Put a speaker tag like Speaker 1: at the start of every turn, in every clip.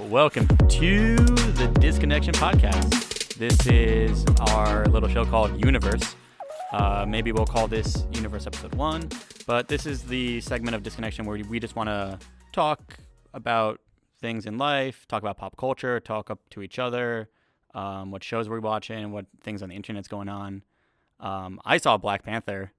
Speaker 1: Welcome to the Disconnection Podcast. This is our little show called Universe. Maybe we'll call this Universe Episode 1, but this is the segment of Disconnection where we just want to talk about things in life, talk about pop culture, talk up to each other, what shows we're watching, what things on the internet's going on. I saw Black Panther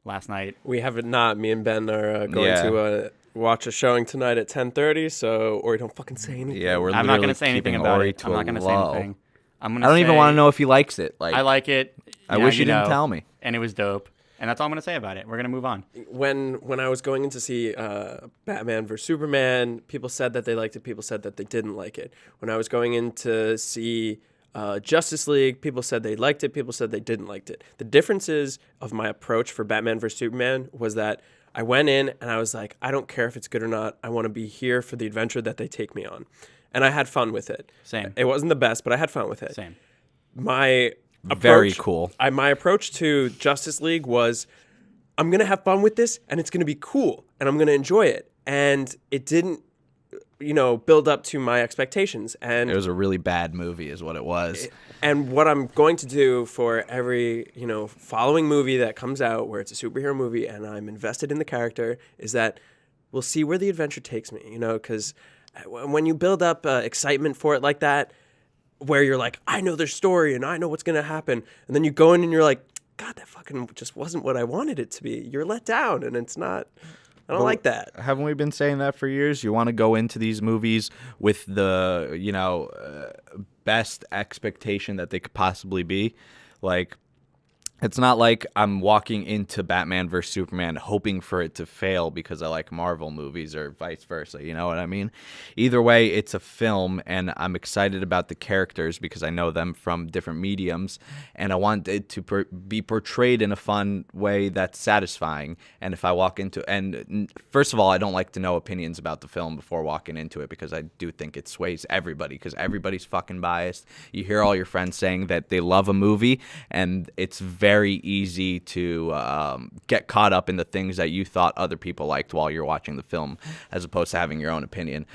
Speaker 1: last night.
Speaker 2: We have it not. Me and Ben are going to watch a showing tonight at 10:30, so Ori, don't fucking say anything.
Speaker 3: Yeah,
Speaker 1: I'm not going to say anything about it. I'm not going to say anything.
Speaker 3: I don't even want to know if he likes it.
Speaker 1: I like it.
Speaker 3: I wish you didn't tell me.
Speaker 1: And it was dope. And that's all I'm going to say about it. We're going to move on.
Speaker 2: When I was going in to see Batman vs. Superman, people said that they liked it. People said that they didn't like it. When I was going in to see Justice League, people said they liked it. People said they didn't like it. The differences of my approach for Batman vs. Superman was that I went in and I was like, I don't care if it's good or not. I want to be here for the adventure that they take me on. And I had fun with it.
Speaker 1: Same.
Speaker 2: It wasn't the best, but I had fun with it.
Speaker 1: Same.
Speaker 2: My approach,
Speaker 3: very cool.
Speaker 2: My approach to Justice League was, I'm going to have fun with this and it's going to be cool and I'm going to enjoy it. And it didn't, build up to my expectations. And
Speaker 3: it was a really bad movie is what it was.
Speaker 2: And what I'm going to do for every, following movie that comes out where it's a superhero movie and I'm invested in the character is that we'll see where the adventure takes me, because when you build up excitement for it like that, where you're like, I know their story and I know what's going to happen. And then you go in and you're like, God, that fucking just wasn't what I wanted it to be. You're let down and it's not. I don't like that.
Speaker 3: Haven't we been saying that for years? You want to go into these movies with the, best expectation that they could possibly be. Like, it's not like I'm walking into Batman vs. Superman hoping for it to fail because I like Marvel movies or vice versa. You know what I mean? Either way, it's a film, and I'm excited about the characters because I know them from different mediums, and I want it to be portrayed in a fun way that's satisfying. And if I walk into first of all, I don't like to know opinions about the film before walking into it because I do think it sways everybody because everybody's fucking biased. You hear all your friends saying that they love a movie, and it's very easy to get caught up in the things that you thought other people liked while you're watching the film as opposed to having your own opinion.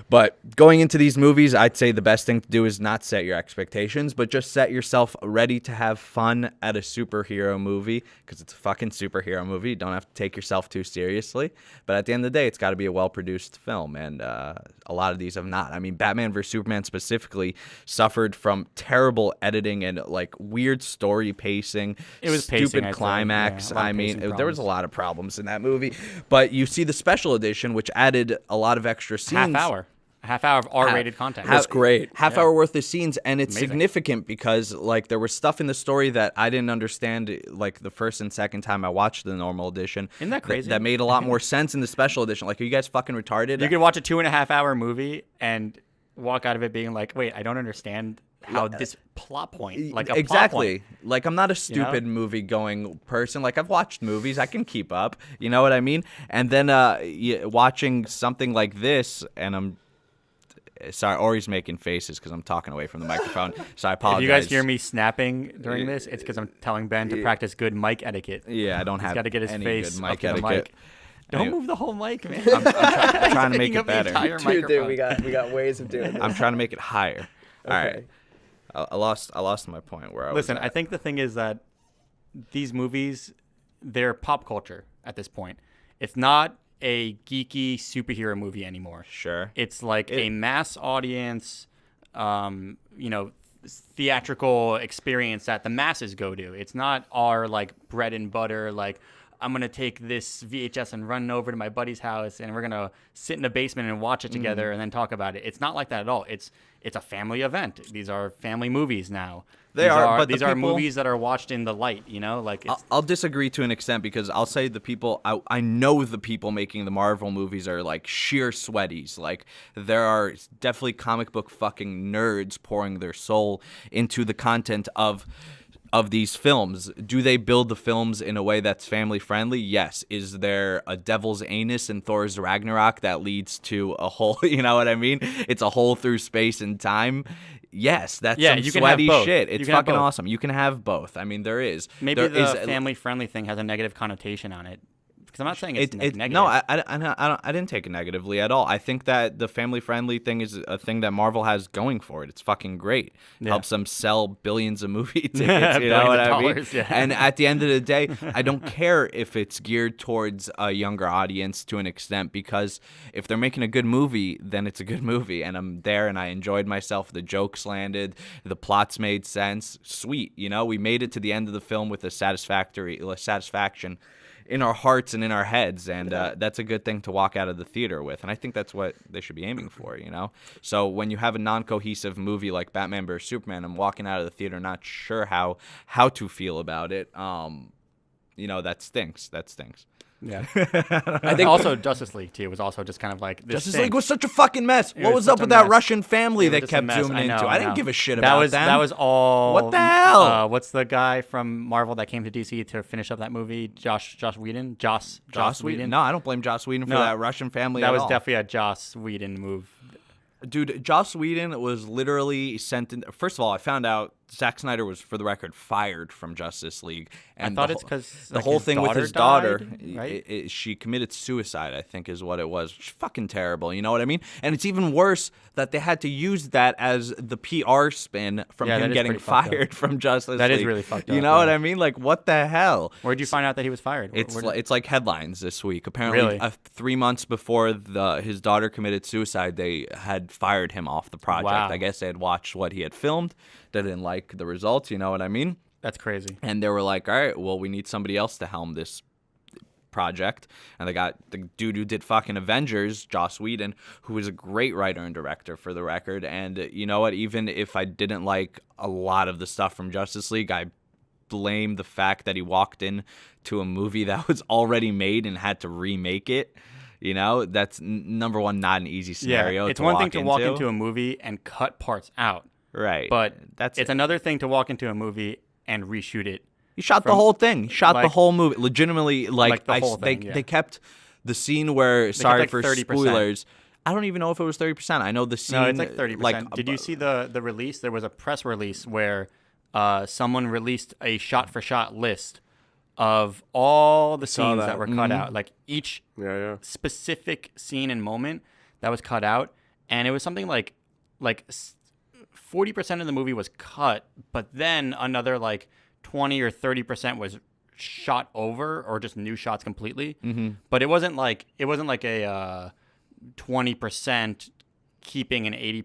Speaker 3: But going into these movies, I'd say the best thing to do is not set your expectations, but just set yourself ready to have fun at a superhero movie because it's a fucking superhero movie. You don't have to take yourself too seriously. But at the end of the day, it's got to be a well-produced film, and a lot of these have not. I mean, Batman vs. Superman specifically suffered from terrible editing and like weird story pacing.
Speaker 1: It was
Speaker 3: stupid
Speaker 1: pacing,
Speaker 3: climax.
Speaker 1: Yeah,
Speaker 3: I mean, there was a lot of problems in that movie. But you see the special edition, which added a lot of extra scenes.
Speaker 1: A half hour of R-rated content.
Speaker 2: That's great.
Speaker 3: Half hour worth of scenes, and it's significant because like there was stuff in the story that I didn't understand like the first and second time I watched the normal edition.
Speaker 1: Isn't that crazy?
Speaker 3: That made a lot more sense in the special edition. Like, are you guys fucking retarded?
Speaker 1: You could watch a 2.5 hour movie and walk out of it being like, wait, I don't understand how this plot point, like a
Speaker 3: exactly
Speaker 1: plot point.
Speaker 3: Like I'm not a stupid movie going person. Like I've watched movies, I can keep up, you know what I mean? And then watching something like this, and I'm sorry, Ori's making faces because I'm talking away from the microphone, so I apologize.
Speaker 1: If you guys hear me snapping during this, it's because I'm telling Ben to practice good mic etiquette.
Speaker 3: Yeah, I don't
Speaker 1: He's
Speaker 3: have
Speaker 1: got to get his
Speaker 3: any
Speaker 1: face
Speaker 3: good
Speaker 1: up
Speaker 3: mic
Speaker 1: to the
Speaker 3: etiquette.
Speaker 1: mic. Don't move the whole mic, man.
Speaker 3: I'm trying to make it better.
Speaker 2: Dude, we got ways of doing this.
Speaker 3: I'm trying to make it higher. All
Speaker 2: Okay.
Speaker 3: right. I lost my point where I was.
Speaker 1: Listen, I think the thing is that these movies, they're pop culture at this point. It's not a geeky superhero movie anymore.
Speaker 3: Sure.
Speaker 1: It's like a mass audience, theatrical experience that the masses go to. It's not our like bread and butter, like I'm going to take this VHS and run over to my buddy's house and we're going to sit in the basement and watch it together and then talk about it. It's not like that at all. It's a family event. These are family movies now.
Speaker 3: These are
Speaker 1: movies that are watched in the light, like
Speaker 3: I'll disagree to an extent because I'll say the people I know the people making the Marvel movies are like sheer sweaties. Like there are definitely comic book fucking nerds pouring their soul into the content of these films. Do they build the films in a way that's family friendly? Yes. Is there a devil's anus in Thor's Ragnarok that leads to a hole? You know what I mean? It's a hole through space and time. Yes, that's some sweaty shit. It's fucking awesome. You can have both. I mean, there is.
Speaker 1: Maybe the family friendly thing has a negative connotation on it Because I'm not saying it's negative.
Speaker 3: No, I didn't take it negatively at all. I think that the family-friendly thing is a thing that Marvel has going for it. It's fucking great. It helps them sell billions of movie tickets, you know what I mean?
Speaker 1: Yeah.
Speaker 3: And at the end of the day, I don't care if it's geared towards a younger audience to an extent, because if they're making a good movie, then it's a good movie, and I'm there and I enjoyed myself. The jokes landed, the plots made sense. Sweet, you know, we made it to the end of the film with a satisfaction in our hearts and in our heads, and that's a good thing to walk out of the theater with, and I think that's what they should be aiming for, you know? So when you have a non-cohesive movie like Batman vs. Superman, I'm walking out of the theater not sure how to feel about it, you know, that stinks.
Speaker 1: Yeah. I think also Justice League too was also just kind of like this
Speaker 3: Justice League was such a fucking mess. What was up with that Russian family they kept zooming into? I didn't give a shit about them.
Speaker 1: That was all.
Speaker 3: What the hell?
Speaker 1: What's the guy from Marvel that came to DC to finish up that movie? Joss Whedon. Joss Whedon.
Speaker 3: No, I don't blame Joss Whedon for that Russian family.
Speaker 1: That
Speaker 3: at
Speaker 1: was
Speaker 3: all.
Speaker 1: definitely a Joss Whedon move.
Speaker 3: Dude, Joss Whedon was literally sent in. First of all, I found out Zack Snyder was, for the record, fired from Justice League. And
Speaker 1: I thought it's because
Speaker 3: the whole thing with his daughter,
Speaker 1: right?
Speaker 3: She committed suicide, I think is what it was. Fucking terrible, you know what I mean? And it's even worse that they had to use that as the PR spin from him getting fired from Justice League.
Speaker 1: That is really fucked up.
Speaker 3: You know what I mean? Like, what the hell?
Speaker 1: Where'd you find out that he was fired?
Speaker 3: It's like headlines this week. Apparently, 3 months before his daughter committed suicide, they had fired him off the project.
Speaker 1: Wow.
Speaker 3: I guess they had watched what he had filmed. They didn't like the results, you know what I mean?
Speaker 1: That's crazy.
Speaker 3: And they were like, all right, well, we need somebody else to helm this project. And they got the dude who did fucking Avengers, Joss Whedon, who is a great writer and director, for the record. And you know what? Even if I didn't like a lot of the stuff from Justice League, I blame the fact that he walked in to a movie that was already made and had to remake it. You know, that's number one, not an easy scenario.
Speaker 1: Yeah, it's one thing to walk into a movie and cut parts out.
Speaker 3: Right.
Speaker 1: But it's another thing to walk into a movie and reshoot it.
Speaker 3: He shot the whole thing. He shot the whole movie. Legitimately,
Speaker 1: the whole thing,
Speaker 3: they kept the scene where, sorry for
Speaker 1: 30%.
Speaker 3: spoilers, I don't even know if it was 30%. I know the scene.
Speaker 1: No, it's like 30%. Did you see the release? There was a press release where someone released a shot-for-shot list of all the scenes that were cut out. Like each specific scene and moment that was cut out. And it was something like 40% of the movie was cut, but then another like 20 or 30% was shot over or just new shots completely. Mm-hmm. But it wasn't like a 20% keeping and 80%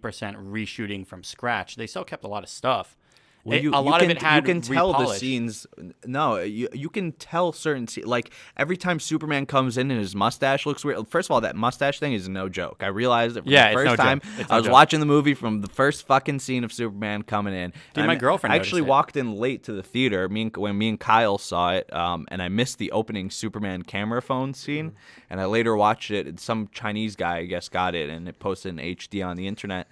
Speaker 1: reshooting from scratch. They still kept a lot of stuff.
Speaker 3: Well,
Speaker 1: a lot of it had
Speaker 3: you can tell
Speaker 1: repolished.
Speaker 3: the scenes. No, you can tell certain scenes. Like every time Superman comes in and his mustache looks weird. First of all, that mustache thing is no joke. I realized it from the first time I was watching the movie, from the first fucking scene of Superman coming in.
Speaker 1: Dude, my girlfriend
Speaker 3: I actually walked in late to the theater. When me and Kyle saw it, and I missed the opening Superman camera phone scene. And I later watched it. Some Chinese guy, I guess, got it and it posted in HD on the internet.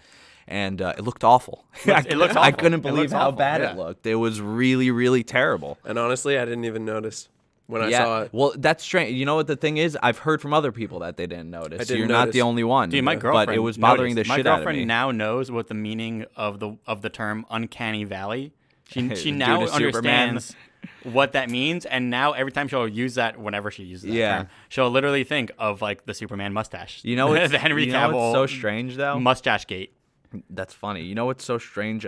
Speaker 3: And it looked awful.
Speaker 1: It looked awful.
Speaker 3: I couldn't believe how bad it looked. It was really, really terrible.
Speaker 2: And honestly, I didn't even notice when I saw it.
Speaker 3: Well, that's strange. You know what the thing is? I've heard from other people that they didn't notice.
Speaker 2: You're
Speaker 3: not the only one.
Speaker 1: Dude, my girlfriend
Speaker 3: but it was bothering
Speaker 1: noticed.
Speaker 3: the shit out of me.
Speaker 1: My girlfriend now knows what the meaning of the term uncanny valley. She now understands what that means, and now every time she'll use that, whenever she uses that term, she'll literally think of like the Superman mustache.
Speaker 3: You know what's
Speaker 1: the Henry Cavill.
Speaker 3: You know what's so strange though?
Speaker 1: Mustache gate.
Speaker 3: That's funny. You know what's so strange?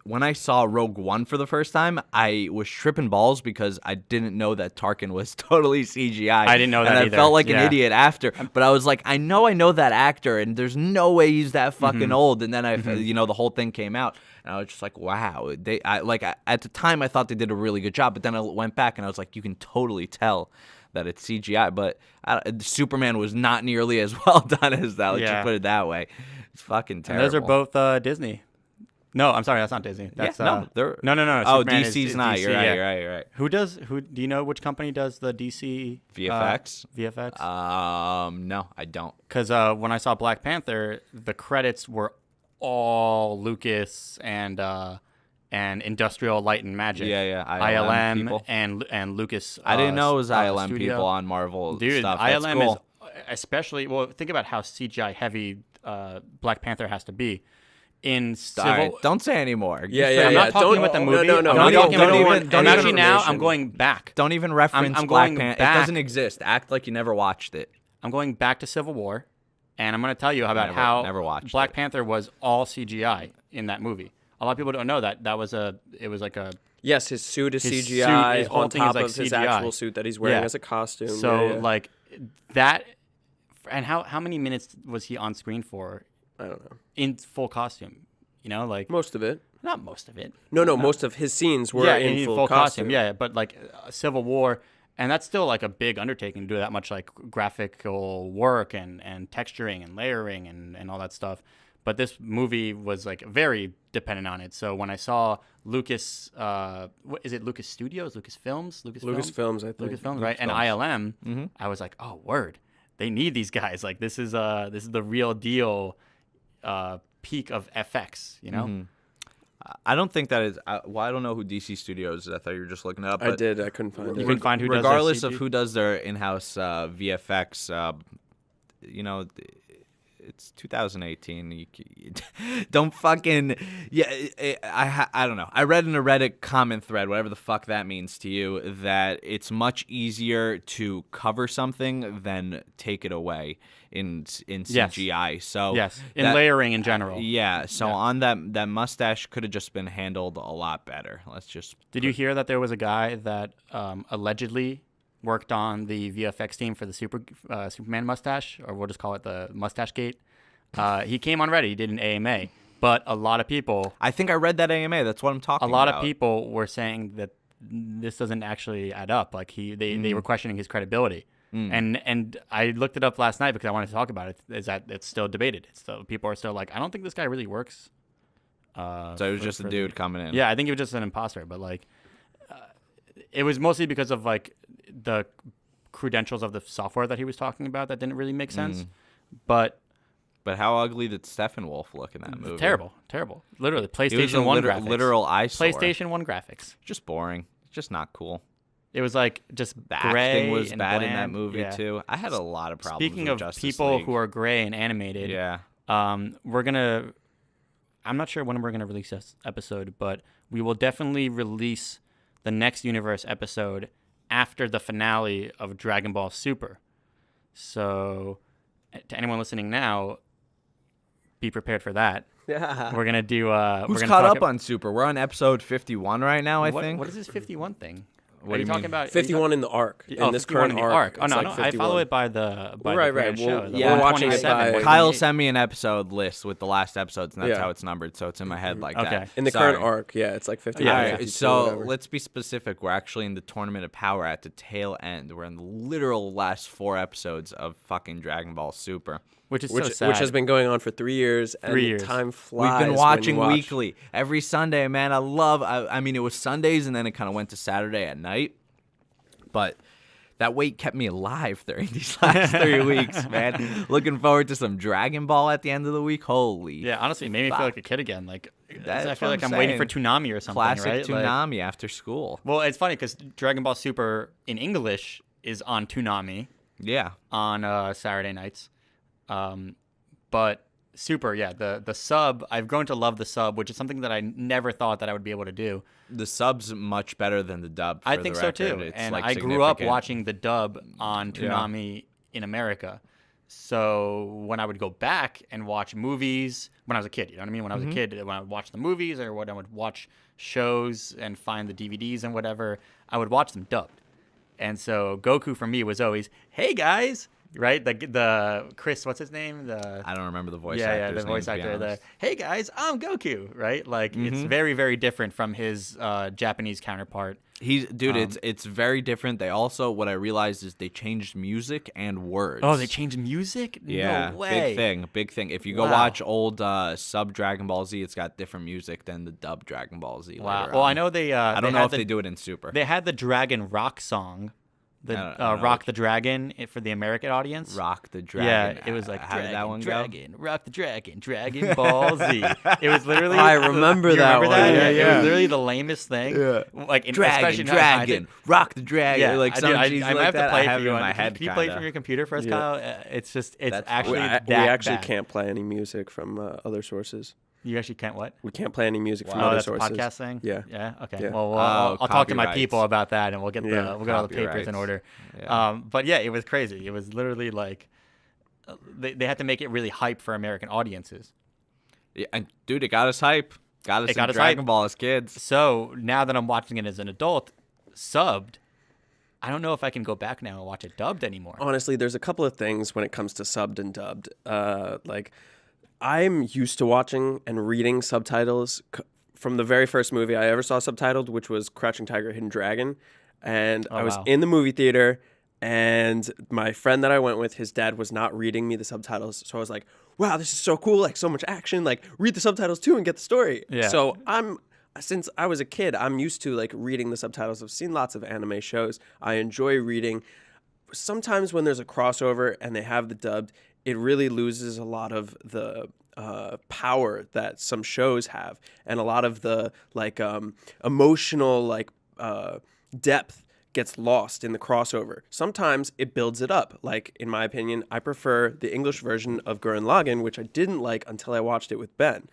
Speaker 3: When I saw Rogue One for the first time, I was tripping balls because I didn't know that Tarkin was totally CGI.
Speaker 1: I didn't know that
Speaker 3: either.
Speaker 1: either.
Speaker 3: I felt like an idiot after. But I was like, I know that actor, and there's no way he's that fucking old. And then the whole thing came out, and I was just like, wow. At the time, I thought they did a really good job. But then I went back, and I was like, you can totally tell that it's CGI. But Superman was not nearly as well done as that. Let's just put it that way. It's fucking terrible.
Speaker 1: And those are both Disney. No, I'm sorry, that's not Disney. That's
Speaker 3: no.
Speaker 1: No.
Speaker 3: Oh,
Speaker 1: Superman
Speaker 3: DC's
Speaker 1: is
Speaker 3: not.
Speaker 1: DC,
Speaker 3: You're right.
Speaker 1: Who do you know which company does the DC
Speaker 3: VFX?
Speaker 1: VFX?
Speaker 3: No, I don't.
Speaker 1: Because when I saw Black Panther, the credits were all Lucas and Industrial Light and Magic.
Speaker 3: Yeah.
Speaker 1: ILM
Speaker 3: people.
Speaker 1: and Lucas.
Speaker 3: I didn't know it was ILM
Speaker 1: studio.
Speaker 3: people on Marvel
Speaker 1: Dude,
Speaker 3: stuff.
Speaker 1: ILM
Speaker 3: That's cool.
Speaker 1: is especially, well, think about how CGI heavy Black Panther has to be. in
Speaker 3: All
Speaker 1: civil.
Speaker 3: right, don't say anymore.
Speaker 2: Yeah,
Speaker 1: I'm not talking about the movie.
Speaker 2: No,
Speaker 1: I'm not talking about the movie.
Speaker 2: don't
Speaker 1: And actually, now
Speaker 2: information.
Speaker 1: I'm going back.
Speaker 3: Don't even reference
Speaker 1: I'm
Speaker 3: Black
Speaker 1: going
Speaker 3: Panther. It
Speaker 1: back.
Speaker 3: doesn't exist. Act like you never watched it.
Speaker 1: I'm going back to Civil War, and I'm going to tell you about how
Speaker 3: never watched
Speaker 1: Black
Speaker 3: it.
Speaker 1: Panther was all CGI in that movie. A lot of people don't know that. It was like a.
Speaker 2: Yes, his suit is
Speaker 1: His
Speaker 2: CGI
Speaker 1: suit, his whole
Speaker 2: on
Speaker 1: thing is
Speaker 2: top
Speaker 1: like
Speaker 2: of his
Speaker 1: CGI.
Speaker 2: actual suit that he's wearing
Speaker 1: Yeah.
Speaker 2: as a costume.
Speaker 1: So
Speaker 2: Yeah.
Speaker 1: like that, and how many minutes was he on screen for
Speaker 2: I don't know.
Speaker 1: in full costume? You know, like
Speaker 2: Most of it.
Speaker 1: not most of it.
Speaker 2: No, most of his scenes were
Speaker 1: Yeah,
Speaker 2: in full costume.
Speaker 1: Yeah, but like Civil War, and that's still like a big undertaking to do that much like graphical work and texturing and layering and all that stuff. But this movie was like very dependent on it. So when I saw Lucas, is it Lucas Studios, Lucas Films,
Speaker 2: Lucasfilms, I think.
Speaker 1: Lucasfilms, right? And ILM, I was like, oh, word, they need these guys. Like this is the real deal peak of FX, you know?
Speaker 3: I don't think that is. Well, I don't know who DC Studios is. I thought you were just looking it up.
Speaker 2: I
Speaker 3: but
Speaker 2: did. I couldn't find
Speaker 1: You
Speaker 2: it.
Speaker 1: can find who does
Speaker 3: regardless
Speaker 1: their
Speaker 3: of
Speaker 1: CG.
Speaker 3: who does their in-house VFX, you know, it's 2018. Don't fucking I don't know. I read in a Reddit comment thread, whatever the fuck that means to you, that it's much easier to cover something than take it away in CGI. So
Speaker 1: Yes, in layering in general.
Speaker 3: Yeah. So on that mustache could have just been handled a lot better. Let's just.
Speaker 1: Did you hear that there was a guy that allegedly worked on the VFX team for the Superman mustache, or we'll just call it the Mustache Gate? He came on Reddit. He did an AMA, but a lot of people,
Speaker 3: I think I read that AMA. That's what I'm talking
Speaker 1: a
Speaker 3: about.
Speaker 1: lot of people were saying that this doesn't actually add up. Like they were questioning his credibility. And I looked it up last night because I wanted to talk about it. Is that it's still debated? People are still like, I don't think this guy really works.
Speaker 3: So it was just a dude coming in.
Speaker 1: Yeah, I think he was just an imposter, but like, it was mostly because of like the credentials of the software that he was talking about that didn't really make sense. But
Speaker 3: how ugly did Steppenwolf look in that movie?
Speaker 1: terrible. Literally,
Speaker 3: It was a
Speaker 1: PlayStation 1 graphics.
Speaker 3: literal eyesore.
Speaker 1: PlayStation 1 graphics.
Speaker 3: Just boring. Just not cool.
Speaker 1: It was like just
Speaker 3: The
Speaker 1: gray
Speaker 3: acting was
Speaker 1: and
Speaker 3: bad in that
Speaker 1: bland.
Speaker 3: movie
Speaker 1: Yeah.
Speaker 3: too. I had a lot of problems.
Speaker 1: Speaking
Speaker 3: with
Speaker 1: of
Speaker 3: Justice
Speaker 1: people
Speaker 3: League.
Speaker 1: who are gray and animated,
Speaker 3: yeah,
Speaker 1: I'm not sure when we're gonna release this episode, but we will definitely release the next universe episode after the finale of Dragon Ball Super. So, to anyone listening now, be prepared for that.
Speaker 2: Yeah.
Speaker 1: We're gonna do.
Speaker 3: who's
Speaker 1: we're gonna
Speaker 3: caught
Speaker 1: talk
Speaker 3: up on Super? We're on episode 51 right now. I think.
Speaker 1: What is this 51 thing?
Speaker 3: What
Speaker 1: Are
Speaker 3: do
Speaker 1: you
Speaker 3: you
Speaker 1: talking
Speaker 3: mean?
Speaker 1: about? are you
Speaker 2: 51 in the arc.
Speaker 1: Oh,
Speaker 2: In this
Speaker 1: 51
Speaker 2: current
Speaker 1: in the
Speaker 2: arc.
Speaker 1: Oh
Speaker 2: it's
Speaker 1: no,
Speaker 2: like
Speaker 1: no, I
Speaker 2: 51.
Speaker 1: follow it by the
Speaker 2: Right,
Speaker 1: grand
Speaker 2: well,
Speaker 1: show. The
Speaker 2: yeah, we're watching it
Speaker 1: 127,
Speaker 2: by-
Speaker 1: or
Speaker 3: Kyle
Speaker 1: 28.
Speaker 3: sent me an episode list with the last episodes, and that's
Speaker 2: Yeah.
Speaker 3: how it's numbered. So it's in my head like
Speaker 1: Okay.
Speaker 3: that.
Speaker 2: In the
Speaker 3: Sorry.
Speaker 2: current arc, yeah, it's like 51.
Speaker 1: Yeah,
Speaker 3: All right,
Speaker 2: 52,
Speaker 3: so
Speaker 2: whatever.
Speaker 3: let's be specific. We're actually in the Tournament of Power at the tail end. We're in the literal last 4 episodes of fucking Dragon Ball Super.
Speaker 1: which is so
Speaker 2: which
Speaker 1: sad.
Speaker 2: has been going on for 3 years, and
Speaker 1: 3 years.
Speaker 2: time flies.
Speaker 3: We've been
Speaker 2: when
Speaker 3: watching
Speaker 2: you watch.
Speaker 3: weekly every Sunday, man. I mean, it was Sundays, and then it kind of went to Saturday at night. But that wait kept me alive during these last 3 weeks, man. Looking forward to some Dragon Ball at the end of the week. Holy,
Speaker 1: Yeah, honestly, it made me feel like a kid again. Like
Speaker 3: That's
Speaker 1: I feel
Speaker 3: what
Speaker 1: like
Speaker 3: I'm
Speaker 1: I'm waiting for
Speaker 3: saying.
Speaker 1: Toonami or something,
Speaker 3: classic
Speaker 1: right? Like,
Speaker 3: Toonami after school.
Speaker 1: well, it's funny because Dragon Ball Super in English is on Toonami
Speaker 3: Yeah,
Speaker 1: on Saturday nights, but Super, yeah, the sub. I've grown to love the sub, which is something that I never thought that I would be able to do.
Speaker 3: the sub's much better than the dub.
Speaker 1: I
Speaker 3: for
Speaker 1: think
Speaker 3: the
Speaker 1: so
Speaker 3: record.
Speaker 1: too,
Speaker 3: It's,
Speaker 1: and
Speaker 3: like,
Speaker 1: I grew up
Speaker 3: significant.
Speaker 1: watching the dub on Toonami in America. So when I would go back and watch movies when I was a kid, you know what I mean? When I was a kid, when I would watch the movies or when I would watch shows and find the DVDs and whatever, I would watch them dubbed. And so Goku for me was always, "Hey guys," right? The Chris, what's his name?
Speaker 3: I don't remember the voice
Speaker 1: Yeah,
Speaker 3: actor's
Speaker 1: the voice
Speaker 3: name, to be
Speaker 1: actor. The
Speaker 3: honest.
Speaker 1: "Hey guys, I'm Goku," right? Like it's very, very different from his Japanese counterpart.
Speaker 3: It's very different. They also, what I realized is they changed music and words.
Speaker 1: Oh, they changed music?
Speaker 3: Yeah,
Speaker 1: No way.
Speaker 3: big thing. If you go
Speaker 1: Wow.
Speaker 3: watch old sub Dragon Ball Z, it's got different music than the dub Dragon Ball Z.
Speaker 1: Wow.
Speaker 3: later
Speaker 1: Well,
Speaker 3: on.
Speaker 1: I know they.
Speaker 3: I don't
Speaker 1: they
Speaker 3: know
Speaker 1: had
Speaker 3: if
Speaker 1: the,
Speaker 3: they do it in Super.
Speaker 1: They had the Dragon Rock song,
Speaker 3: I don't know
Speaker 1: Rock the Dragon for the American audience.
Speaker 3: Rock the Dragon.
Speaker 1: Yeah, it was like
Speaker 3: how did that one
Speaker 1: Dragon, Rock the Dragon, Dragon Ball Z. It was literally.
Speaker 2: I remember
Speaker 1: you
Speaker 2: that
Speaker 1: remember
Speaker 2: one.
Speaker 1: that?
Speaker 2: Yeah.
Speaker 1: It was literally the lamest thing.
Speaker 3: Yeah.
Speaker 1: Like
Speaker 3: Dragon,
Speaker 1: especially now, I think-
Speaker 3: Rock the Dragon.
Speaker 1: Yeah,
Speaker 3: like
Speaker 1: I,
Speaker 3: some
Speaker 1: do, I,
Speaker 3: cheesy
Speaker 1: I might
Speaker 3: like
Speaker 1: have
Speaker 3: that.
Speaker 1: to play
Speaker 3: I have
Speaker 1: for you
Speaker 3: it in my
Speaker 1: on-
Speaker 3: head.
Speaker 1: Can you play it
Speaker 3: kinda.
Speaker 1: from your computer for us,
Speaker 2: Yeah.
Speaker 1: Kyle? It's
Speaker 3: That's
Speaker 1: actually
Speaker 3: fine.
Speaker 1: that
Speaker 2: we actually
Speaker 1: bad.
Speaker 2: can't play any music from other sources.
Speaker 1: You actually can't what?
Speaker 2: We can't play any music from
Speaker 1: Oh,
Speaker 2: other
Speaker 1: that's
Speaker 2: sources.
Speaker 1: a podcast thing?
Speaker 2: Yeah.
Speaker 1: Yeah? Okay.
Speaker 2: Yeah.
Speaker 1: Well, I'll talk to my
Speaker 3: copyrights.
Speaker 1: people about that, and we'll get
Speaker 2: Yeah.
Speaker 1: we'll get all the papers in
Speaker 3: Copyrights.
Speaker 1: order.
Speaker 3: Yeah.
Speaker 1: But yeah, it was crazy. It was literally like they had to make it really hype for American audiences.
Speaker 3: Yeah, and dude, it got us hype. Got us
Speaker 1: It got
Speaker 3: in
Speaker 1: us
Speaker 3: Dragon
Speaker 1: hype.
Speaker 3: Ball as kids.
Speaker 1: So now that I'm watching it as an adult, subbed, I don't know if I can go back now and watch it dubbed anymore.
Speaker 2: Honestly, there's a couple of things when it comes to subbed and dubbed. Like, I'm used to watching and reading subtitles from the very first movie I ever saw subtitled, which was Crouching Tiger, Hidden Dragon. And I was
Speaker 1: wow.
Speaker 2: in the movie theater, and my friend that I went with, his dad was not reading me the subtitles. So I was like, wow, this is so cool. Like, so much action. Like, read the subtitles too and get the story.
Speaker 1: Yeah.
Speaker 2: So since I was a kid, I'm used to like reading the subtitles. I've seen lots of anime shows. I enjoy reading. Sometimes when there's a crossover and they have the dubbed, it really loses a lot of the power that some shows have, and a lot of the like emotional like depth gets lost in the crossover. Sometimes it builds it up. Like, in my opinion, I prefer the English version of Gurren Lagann, which I didn't like until I watched it with Ben.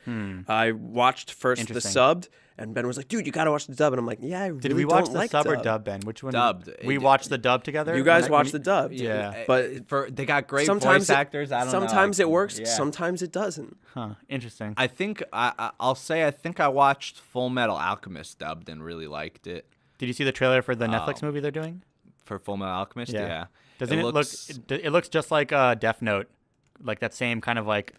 Speaker 2: I watched first the
Speaker 1: Interesting.
Speaker 2: subbed, and Ben was like, dude, you got to watch the dub. And I'm like, yeah, I really
Speaker 1: Did we watch
Speaker 2: don't
Speaker 1: the
Speaker 2: like
Speaker 1: sub or
Speaker 2: dub.
Speaker 1: dub, Ben? Which one?
Speaker 3: Dubbed.
Speaker 1: We watched the dub together?
Speaker 2: You guys
Speaker 1: When
Speaker 2: watched
Speaker 1: you-
Speaker 2: the dubbed.
Speaker 1: Yeah.
Speaker 2: But
Speaker 3: They got great
Speaker 2: sometimes
Speaker 3: voice actors. I don't know.
Speaker 2: sometimes it works,
Speaker 3: Yeah.
Speaker 2: sometimes it doesn't.
Speaker 1: Huh. Interesting.
Speaker 3: I think I'll say I think I watched Full Metal Alchemist dubbed and really liked it.
Speaker 1: Did you see the trailer for the Netflix movie they're doing?
Speaker 3: For Full Metal Alchemist, yeah.
Speaker 1: Doesn't it
Speaker 3: looks,
Speaker 1: look? It looks just like Death Note, like that same kind of like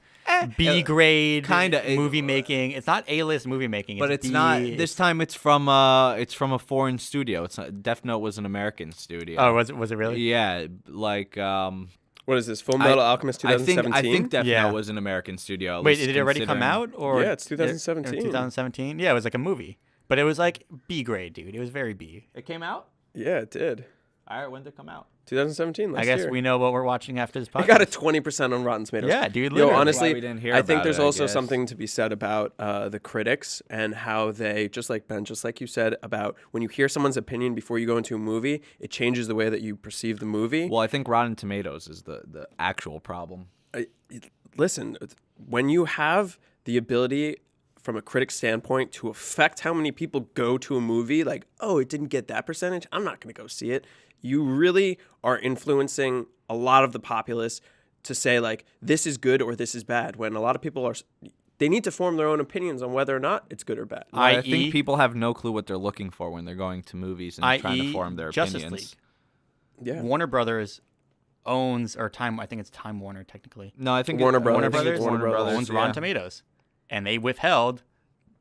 Speaker 1: B grade
Speaker 3: kinda,
Speaker 1: movie making. It's not A-list movie making,
Speaker 3: but it's
Speaker 1: B,
Speaker 3: not. This time it's from a foreign studio. It's not. Death Note was an American studio.
Speaker 1: Oh, was it really?
Speaker 3: Yeah, like
Speaker 2: What is this, Full Metal Alchemist 2017?
Speaker 3: I think Death
Speaker 1: Yeah.
Speaker 3: Note was an American studio. at
Speaker 1: Wait,
Speaker 3: least
Speaker 1: did it already come
Speaker 3: considering-
Speaker 1: out? Or
Speaker 2: Yeah, it's 2017.
Speaker 1: 2017. Yeah, it was like a movie, but it was like B grade, dude. It was very B.
Speaker 3: It came out.
Speaker 2: Yeah, it did.
Speaker 3: All right, when did it come out?
Speaker 2: 2017, last
Speaker 1: I guess
Speaker 2: year.
Speaker 1: we know what we're watching after this podcast.
Speaker 2: It got a 20% on Rotten Tomatoes.
Speaker 1: Yeah, dude,
Speaker 2: Yo,
Speaker 1: literally.
Speaker 2: honestly,
Speaker 3: Why we didn't hear
Speaker 2: I think
Speaker 3: about
Speaker 2: there's
Speaker 3: it, I
Speaker 2: also
Speaker 3: guess.
Speaker 2: something to be said about the critics and how they, just like Ben, just like you said, about when you hear someone's opinion before you go into a movie, it changes the way that you perceive the movie.
Speaker 3: Well, I think Rotten Tomatoes is the actual problem.
Speaker 2: Listen, when you have the ability from a critic's standpoint to affect how many people go to a movie, like, oh, it didn't get that percentage, I'm not going to go see it. You really are influencing a lot of the populace to say, like, this is good or this is bad, when a lot of people they need to form their own opinions on whether or not it's good or bad.
Speaker 3: I
Speaker 1: i.e.
Speaker 3: think people have no clue what they're looking for when they're going to movies and trying to form their
Speaker 1: Justice
Speaker 3: opinions.
Speaker 1: League.
Speaker 2: Yeah.
Speaker 1: Warner Brothers owns, or Time. I think it's Time Warner technically.
Speaker 3: No, I think
Speaker 2: Warner
Speaker 3: I
Speaker 2: Brothers.
Speaker 3: think it's
Speaker 1: Brothers
Speaker 3: Warner Brothers
Speaker 1: owns Rotten
Speaker 3: yeah.
Speaker 1: Tomatoes, and they withheld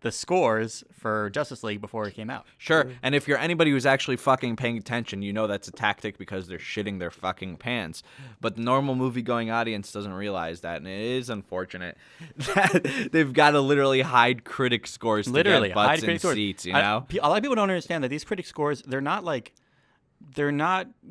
Speaker 1: the scores for Justice League before it came out.
Speaker 3: Sure, and if you're anybody who's actually fucking paying attention, you know that's a tactic because they're shitting their fucking pants. But the normal movie-going audience doesn't realize that, and it is unfortunate that they've got to literally hide critic scores to
Speaker 1: Literally,
Speaker 3: get butts
Speaker 1: hide
Speaker 3: in
Speaker 1: critic scores.
Speaker 3: seats, you know?
Speaker 1: A lot of people don't understand that these critic scores, they're not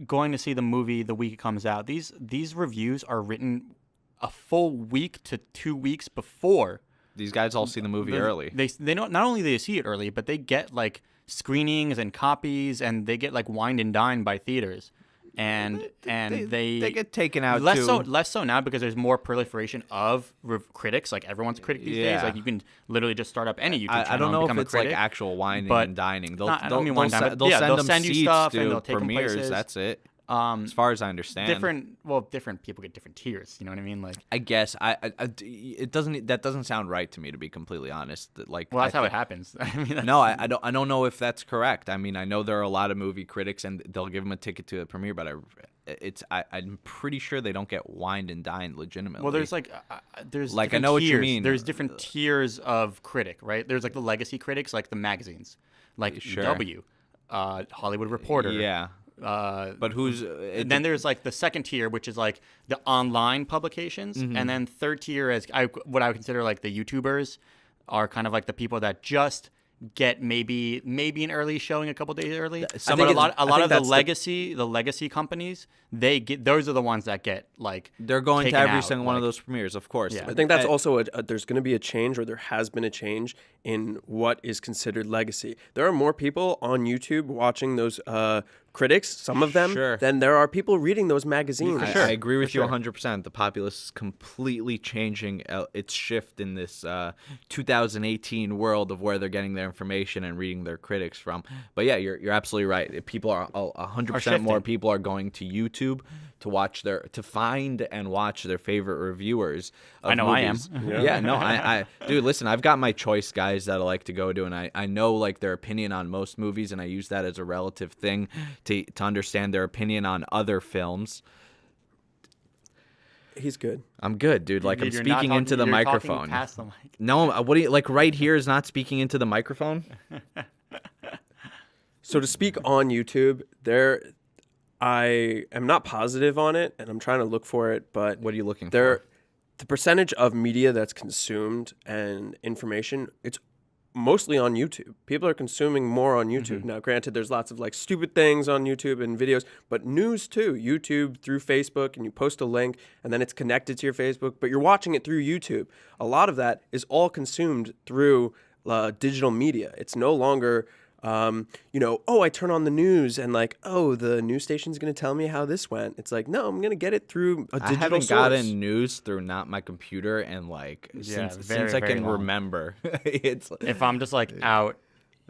Speaker 1: going to see the movie the week it comes out. These reviews are written a full week to 2 weeks before.
Speaker 3: These guys all see the movie early.
Speaker 1: They don't, not only do they see it early, but they get like screenings and copies, and they get like wined and dined by theaters, and
Speaker 3: they get taken out
Speaker 1: less
Speaker 3: too.
Speaker 1: less so now because there's more proliferation of critics. Like everyone's a critic these days.
Speaker 3: Yeah.
Speaker 1: Like you can literally just start up any YouTube channel
Speaker 3: I don't know
Speaker 1: and
Speaker 3: if
Speaker 1: become a
Speaker 3: it's like
Speaker 1: critic.
Speaker 3: actual wining
Speaker 1: but-
Speaker 3: and dining. They'll,
Speaker 1: I don't
Speaker 3: they'll,
Speaker 1: mean
Speaker 3: they'll,
Speaker 1: wine and dine,
Speaker 3: se-
Speaker 1: but
Speaker 3: they'll
Speaker 1: yeah,
Speaker 3: send
Speaker 1: they'll
Speaker 3: them
Speaker 1: send you
Speaker 3: seats
Speaker 1: stuff
Speaker 3: to
Speaker 1: and they'll take them
Speaker 3: premieres.
Speaker 1: places.
Speaker 3: That's it. As far as I understand,
Speaker 1: different people get different tiers. You know what I mean? Like,
Speaker 3: I guess it doesn't. That doesn't sound right to me, to be completely honest. Like,
Speaker 1: well, that's
Speaker 3: I
Speaker 1: how it
Speaker 3: think-
Speaker 1: happens. I mean, that's,
Speaker 3: No, I don't know if that's correct. I mean, I know there are a lot of movie critics, and they'll give them a ticket to the premiere, but I'm pretty sure they don't get wined and dined legitimately.
Speaker 1: well, there's there's
Speaker 3: Like, I
Speaker 1: different
Speaker 3: know what you
Speaker 1: tiers.
Speaker 3: mean.
Speaker 1: There's different tiers of critic, right? There's like the legacy critics, like the magazines, like
Speaker 3: Sure.
Speaker 1: W, Hollywood Reporter.
Speaker 3: yeah, but who's
Speaker 1: And then there's like the second tier, which is like the online publications,
Speaker 3: Mm-hmm.
Speaker 1: and then third tier is what I would consider like the YouTubers are kind of like the people that just get maybe an early showing a couple days early. But
Speaker 2: think
Speaker 1: a
Speaker 2: it's-
Speaker 1: lot
Speaker 2: I think
Speaker 1: of the
Speaker 2: that's
Speaker 1: legacy companies, those are the ones that get like
Speaker 3: they're going to
Speaker 1: taken
Speaker 3: every
Speaker 1: out,
Speaker 3: single one of
Speaker 1: like-
Speaker 3: those premieres, of course.
Speaker 1: Yeah.
Speaker 2: I think that's also there's going to be a change, or there has been a change in what is considered legacy. There are more people on YouTube watching those critics, some of them,
Speaker 3: Sure.
Speaker 2: then there are people reading those magazines.
Speaker 3: I agree with you 100%. The populace is completely changing its shift in this 2018 world of where they're getting their information and reading their critics from. But yeah, you're absolutely right. People are 100% more people are going to YouTube to find and watch their favorite reviewers of
Speaker 1: I know
Speaker 3: movies.
Speaker 1: I am.
Speaker 3: Yeah, no, I dude, listen, I've got my choice guys that I like to go to, and I know like their opinion on most movies, and I use that as a relative thing to understand their opinion on other films.
Speaker 2: He's good.
Speaker 3: I'm good, dude. Like, I'm
Speaker 1: You're not
Speaker 3: speaking
Speaker 1: talking-
Speaker 3: into the
Speaker 1: you're talking
Speaker 3: microphone.
Speaker 1: past the mic.
Speaker 3: No, what do you like? Right here is not speaking into the microphone.
Speaker 2: So to speak on YouTube, I am not positive on it, and I'm trying to look for it. But
Speaker 3: What are you looking for?
Speaker 2: The percentage of media that's consumed and information, it's mostly on YouTube. People are consuming more on YouTube. Now, granted, there's lots of like stupid things on YouTube and videos, but news too. YouTube through Facebook, and you post a link, and then it's connected to your Facebook, but you're watching it through YouTube. A lot of that is all consumed through digital media. It's no longer I turn on the news and like, oh, the news station's going to tell me how this went. It's like, no, I'm going to get it through a digital
Speaker 3: I haven't
Speaker 2: source.
Speaker 3: gotten news through not my computer and like since I
Speaker 1: very
Speaker 3: can
Speaker 1: long.
Speaker 3: remember. It's
Speaker 1: If I'm just like out,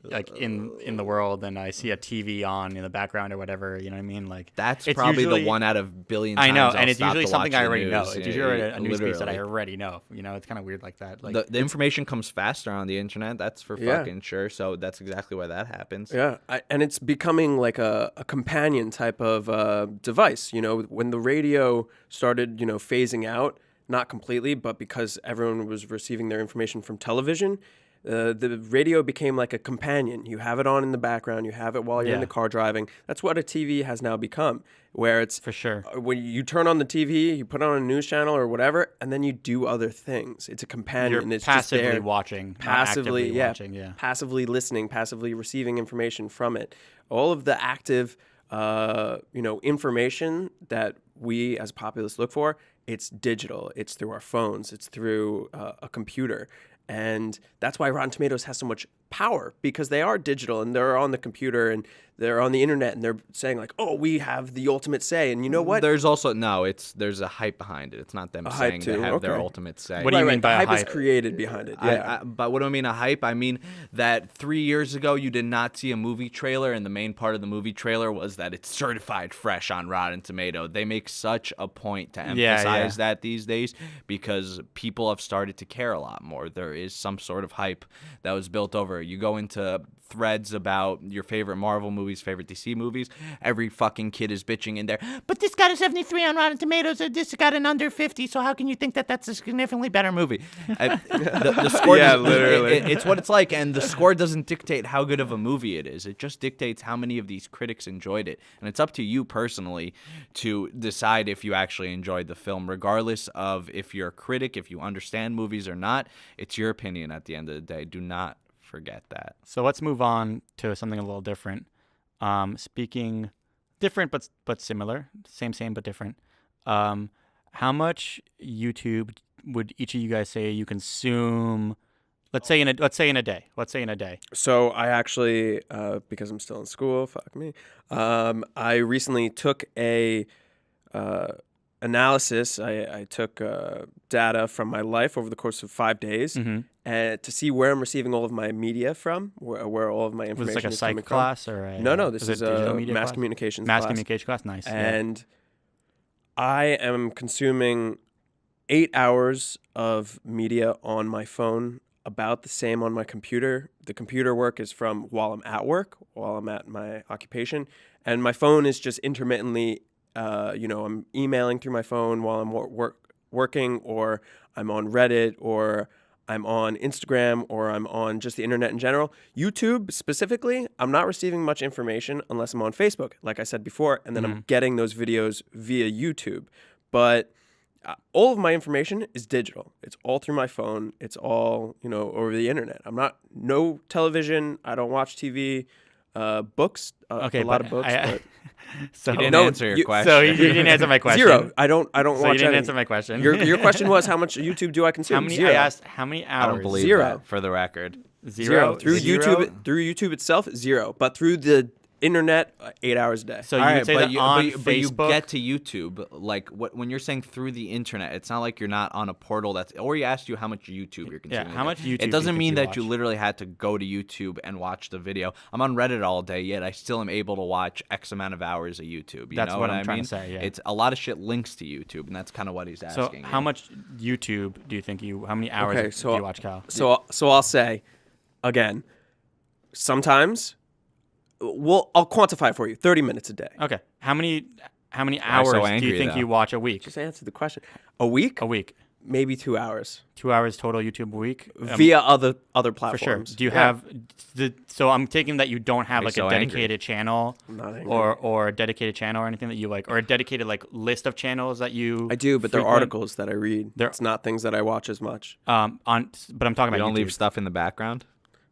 Speaker 1: like in the world, and I see a TV on in the background or whatever, you know what I mean? Like
Speaker 3: that's
Speaker 1: it's
Speaker 3: probably
Speaker 1: usually,
Speaker 3: the one out of billion
Speaker 1: I
Speaker 3: times
Speaker 1: know,
Speaker 3: I'll
Speaker 1: and it's
Speaker 3: stop
Speaker 1: usually
Speaker 3: to
Speaker 1: something
Speaker 3: watch
Speaker 1: I
Speaker 3: the
Speaker 1: already know.
Speaker 3: news.
Speaker 1: It's usually a news piece that I
Speaker 3: Literally.
Speaker 1: already know. You know, it's kind of weird like that. Like
Speaker 3: The information comes faster on the internet. That's for fucking sure. So that's exactly why that happens.
Speaker 2: Yeah, and it's becoming like a companion type of device. You know, when the radio started, phasing out, not completely, but because everyone was receiving their information from television, the radio became like a companion. You have it on in the background. You have it while you're in the car driving. That's what a TV has now become, where it's
Speaker 1: for sure.
Speaker 2: When you turn on the TV, you put on a news channel or whatever, and then you do other things. It's a companion.
Speaker 1: You're
Speaker 2: it's
Speaker 1: passively
Speaker 2: just there.
Speaker 1: watching,
Speaker 2: Passively,
Speaker 1: not actively watching.
Speaker 2: passively listening, passively receiving information from it. All of the active, information that we as populace look for, it's digital. It's through our phones. It's through a computer. And that's why Rotten Tomatoes has so much power, because they are digital and they're on the computer and they're on the internet and they're saying like, oh, we have the ultimate say. And you know what?
Speaker 3: There's also there's a hype behind it. It's not them saying they have their ultimate say.
Speaker 1: What do you mean by
Speaker 2: the
Speaker 1: a
Speaker 2: hype?
Speaker 1: hype?
Speaker 2: Is created behind it. Yeah.
Speaker 3: But what do I mean a hype? I mean that 3 years ago you did not see a movie trailer, and the main part of the movie trailer was that it's certified fresh on Rotten Tomato. They make such a point to emphasize that these days because people have started to care a lot more. There is some sort of hype that was built over. You go into threads about your favorite Marvel movies, favorite DC movies, every fucking kid is bitching in there. But this got a 73 on Rotten Tomatoes, or this got an under 50, so how can you think that that's a significantly better movie? The score
Speaker 2: literally.
Speaker 3: It's what it's like, and the score doesn't dictate how good of a movie it is. It just dictates how many of these critics enjoyed it. And it's up to you personally to decide if you actually enjoyed the film, regardless of if you're a critic, if you understand movies or not. It's your opinion at the end of the day. Do not forget that.
Speaker 1: So let's move on to something a little different. Speaking different but similar, same but different. How much YouTube would each of you guys say you consume? Let's say in a day.
Speaker 2: So I actually, because I'm still in school, fuck me. I recently took a analysis. I took data from my life over the course of 5 days, and to see where I'm receiving all of my media from, where all of my information
Speaker 1: Was it like a
Speaker 2: is coming
Speaker 1: psych
Speaker 2: from.
Speaker 1: class or a,
Speaker 2: No, this is
Speaker 1: digital
Speaker 2: a
Speaker 1: media
Speaker 2: mass
Speaker 1: class?
Speaker 2: communications
Speaker 1: Mass
Speaker 2: class.
Speaker 1: communication class, nice.
Speaker 2: And I am consuming 8 hours of media on my phone, about the same on my computer. The computer work is from while I'm at work, while I'm at my occupation, and my phone is just intermittently, I'm emailing through my phone while I'm working, or I'm on Reddit, or I'm on Instagram, or I'm on just the internet in general. YouTube specifically, I'm not receiving much information unless I'm on Facebook, like I said before, and then I'm getting those videos via YouTube. But all of my information is digital. It's all through my phone. It's all, over the internet. No television. I don't watch TV. Books,
Speaker 1: Okay,
Speaker 2: a lot of books. But
Speaker 1: So
Speaker 3: You didn't answer your question.
Speaker 1: So you didn't answer my question.
Speaker 2: Zero. I don't
Speaker 1: So
Speaker 2: watch
Speaker 1: you didn't
Speaker 2: any.
Speaker 1: answer my question.
Speaker 2: Your question was how much YouTube do I consume?
Speaker 1: How many?
Speaker 2: Zero.
Speaker 1: I asked how many hours.
Speaker 3: I don't believe
Speaker 2: Zero.
Speaker 3: that, for the record.
Speaker 2: Zero. Through
Speaker 1: Zero?
Speaker 2: YouTube itself, zero. But through the internet, 8 hours a day.
Speaker 1: So you
Speaker 3: All
Speaker 1: would
Speaker 3: right,
Speaker 1: say
Speaker 3: but
Speaker 1: that on
Speaker 3: you
Speaker 1: Facebook.
Speaker 3: get to YouTube, like when you're saying through the internet, it's not like you're not on a portal that's. Ori asked you how much YouTube you're consuming.
Speaker 1: how much YouTube do you
Speaker 3: It doesn't
Speaker 1: think
Speaker 3: mean
Speaker 1: you
Speaker 3: that
Speaker 1: watch?
Speaker 3: you literally had to go to YouTube and watch the video. I'm on Reddit all day, yet I still am able to watch X amount of hours of YouTube. You
Speaker 1: That's
Speaker 3: know
Speaker 1: what
Speaker 3: I
Speaker 1: I'm trying to
Speaker 3: mean?
Speaker 1: say, yeah.
Speaker 3: It's a lot of shit links to YouTube, and that's kind of what he's
Speaker 1: So
Speaker 3: asking.
Speaker 1: how
Speaker 3: you.
Speaker 1: much YouTube do you think how many hours
Speaker 2: Okay,
Speaker 1: do
Speaker 2: so
Speaker 1: you watch, Kyle?
Speaker 2: so I'll say, again, sometimes I'll quantify it for you. 30 minutes a day.
Speaker 1: Okay. How many
Speaker 3: so
Speaker 1: hours do
Speaker 3: angry,
Speaker 1: you think
Speaker 3: though?
Speaker 1: you watch a week?
Speaker 2: Just answer the question. A week?
Speaker 1: A week.
Speaker 2: Maybe 2 hours
Speaker 1: 2 hours total YouTube a week?
Speaker 2: via other
Speaker 1: For sure.
Speaker 2: platforms.
Speaker 1: Do you
Speaker 2: Yeah.
Speaker 1: have so I'm taking that you don't have
Speaker 3: You're
Speaker 1: like
Speaker 3: so
Speaker 1: a
Speaker 3: angry.
Speaker 1: dedicated channel
Speaker 2: I'm not angry.
Speaker 1: or a dedicated channel or anything that you like, or a dedicated like list of channels that you
Speaker 2: I do, but they're
Speaker 1: frequent?
Speaker 2: articles that I read.
Speaker 1: They're-
Speaker 2: It's not things that I watch as much.
Speaker 1: but I'm talking
Speaker 3: You
Speaker 1: about
Speaker 3: don't
Speaker 1: YouTube.
Speaker 3: leave stuff in the background?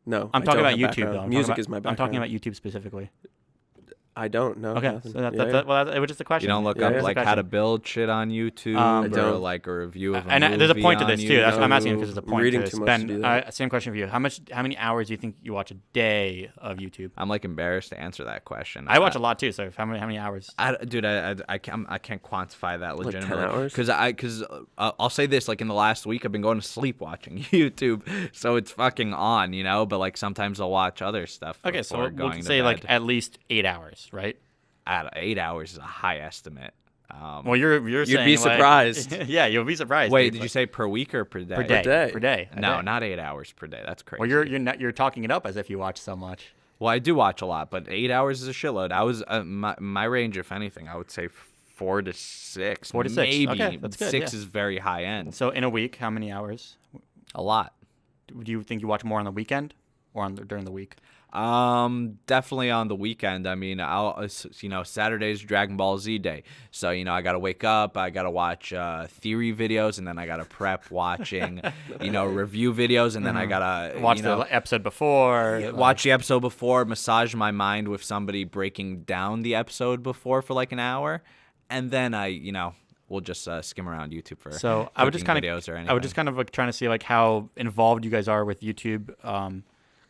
Speaker 2: No,
Speaker 1: I'm
Speaker 2: I
Speaker 1: talking
Speaker 2: don't
Speaker 1: about
Speaker 2: have
Speaker 1: YouTube
Speaker 2: background.
Speaker 1: though.
Speaker 2: Music is my
Speaker 1: I'm
Speaker 2: background.
Speaker 1: talking about YouTube specifically.
Speaker 2: I don't know.
Speaker 1: Okay,
Speaker 2: nothing.
Speaker 1: so
Speaker 2: Yeah,
Speaker 1: well, it was just a question.
Speaker 3: You don't look
Speaker 2: Yeah,
Speaker 3: up
Speaker 2: yeah.
Speaker 3: like how to build shit on YouTube
Speaker 1: I
Speaker 3: or
Speaker 2: don't.
Speaker 3: like a review of a
Speaker 1: And
Speaker 3: movie
Speaker 1: there's a point to
Speaker 3: on
Speaker 1: this too. That's why I'm asking
Speaker 2: YouTube.
Speaker 1: because there's a point
Speaker 2: Reading
Speaker 1: to this.
Speaker 2: too much to
Speaker 1: Ben,
Speaker 2: do that.
Speaker 1: same question for you. How many hours do you think you watch a day of YouTube?
Speaker 3: I'm like embarrassed to answer that question.
Speaker 1: I watch a lot too. So how many hours?
Speaker 3: Dude, I can't quantify that
Speaker 2: 10
Speaker 3: legitimately.
Speaker 2: hours?
Speaker 3: Because I'll say this, like in the last week I've been going to sleep watching YouTube, so it's fucking on, you know. But like sometimes I'll watch other stuff.
Speaker 1: Okay, so
Speaker 3: before
Speaker 1: we
Speaker 3: going
Speaker 1: can
Speaker 3: to
Speaker 1: say like
Speaker 3: bed.
Speaker 1: at least 8 hours, right?
Speaker 3: 8 hours is a high estimate.
Speaker 1: Well, you're
Speaker 2: You'd
Speaker 1: saying
Speaker 2: be
Speaker 1: like-
Speaker 2: surprised.
Speaker 1: yeah, you'll be surprised.
Speaker 3: Wait,
Speaker 1: dude,
Speaker 3: did
Speaker 1: but-
Speaker 3: you say per week or per day?
Speaker 1: per day?
Speaker 2: day.
Speaker 1: Per day. a
Speaker 3: No,
Speaker 1: day.
Speaker 3: not 8 hours per day. That's crazy.
Speaker 1: Well, you're talking it up as if you watch so much.
Speaker 3: Well, I do watch a lot, but 8 hours is a shitload. I was my range, if anything, I would say 4 to 6.
Speaker 1: 4 to 6.
Speaker 3: Maybe
Speaker 1: Okay, that's good,
Speaker 3: 6
Speaker 1: yeah.
Speaker 3: is very high end.
Speaker 1: So in a week, how many hours?
Speaker 3: A lot.
Speaker 1: Do you think you watch more on the weekend or during the week?
Speaker 3: Definitely on the weekend. I mean, Saturday's Dragon Ball Z day. So, I got to wake up, I got to watch theory videos, and then I got to prep watching, review videos, and then I got to
Speaker 1: Watch the episode before.
Speaker 3: watch the episode before, massage my mind with somebody breaking down the episode before for like an hour, and then we'll just skim around YouTube for
Speaker 1: So I would just
Speaker 3: cooking
Speaker 1: kind
Speaker 3: videos or anything.
Speaker 1: I would just kind of like trying to see like how involved you guys are with YouTube,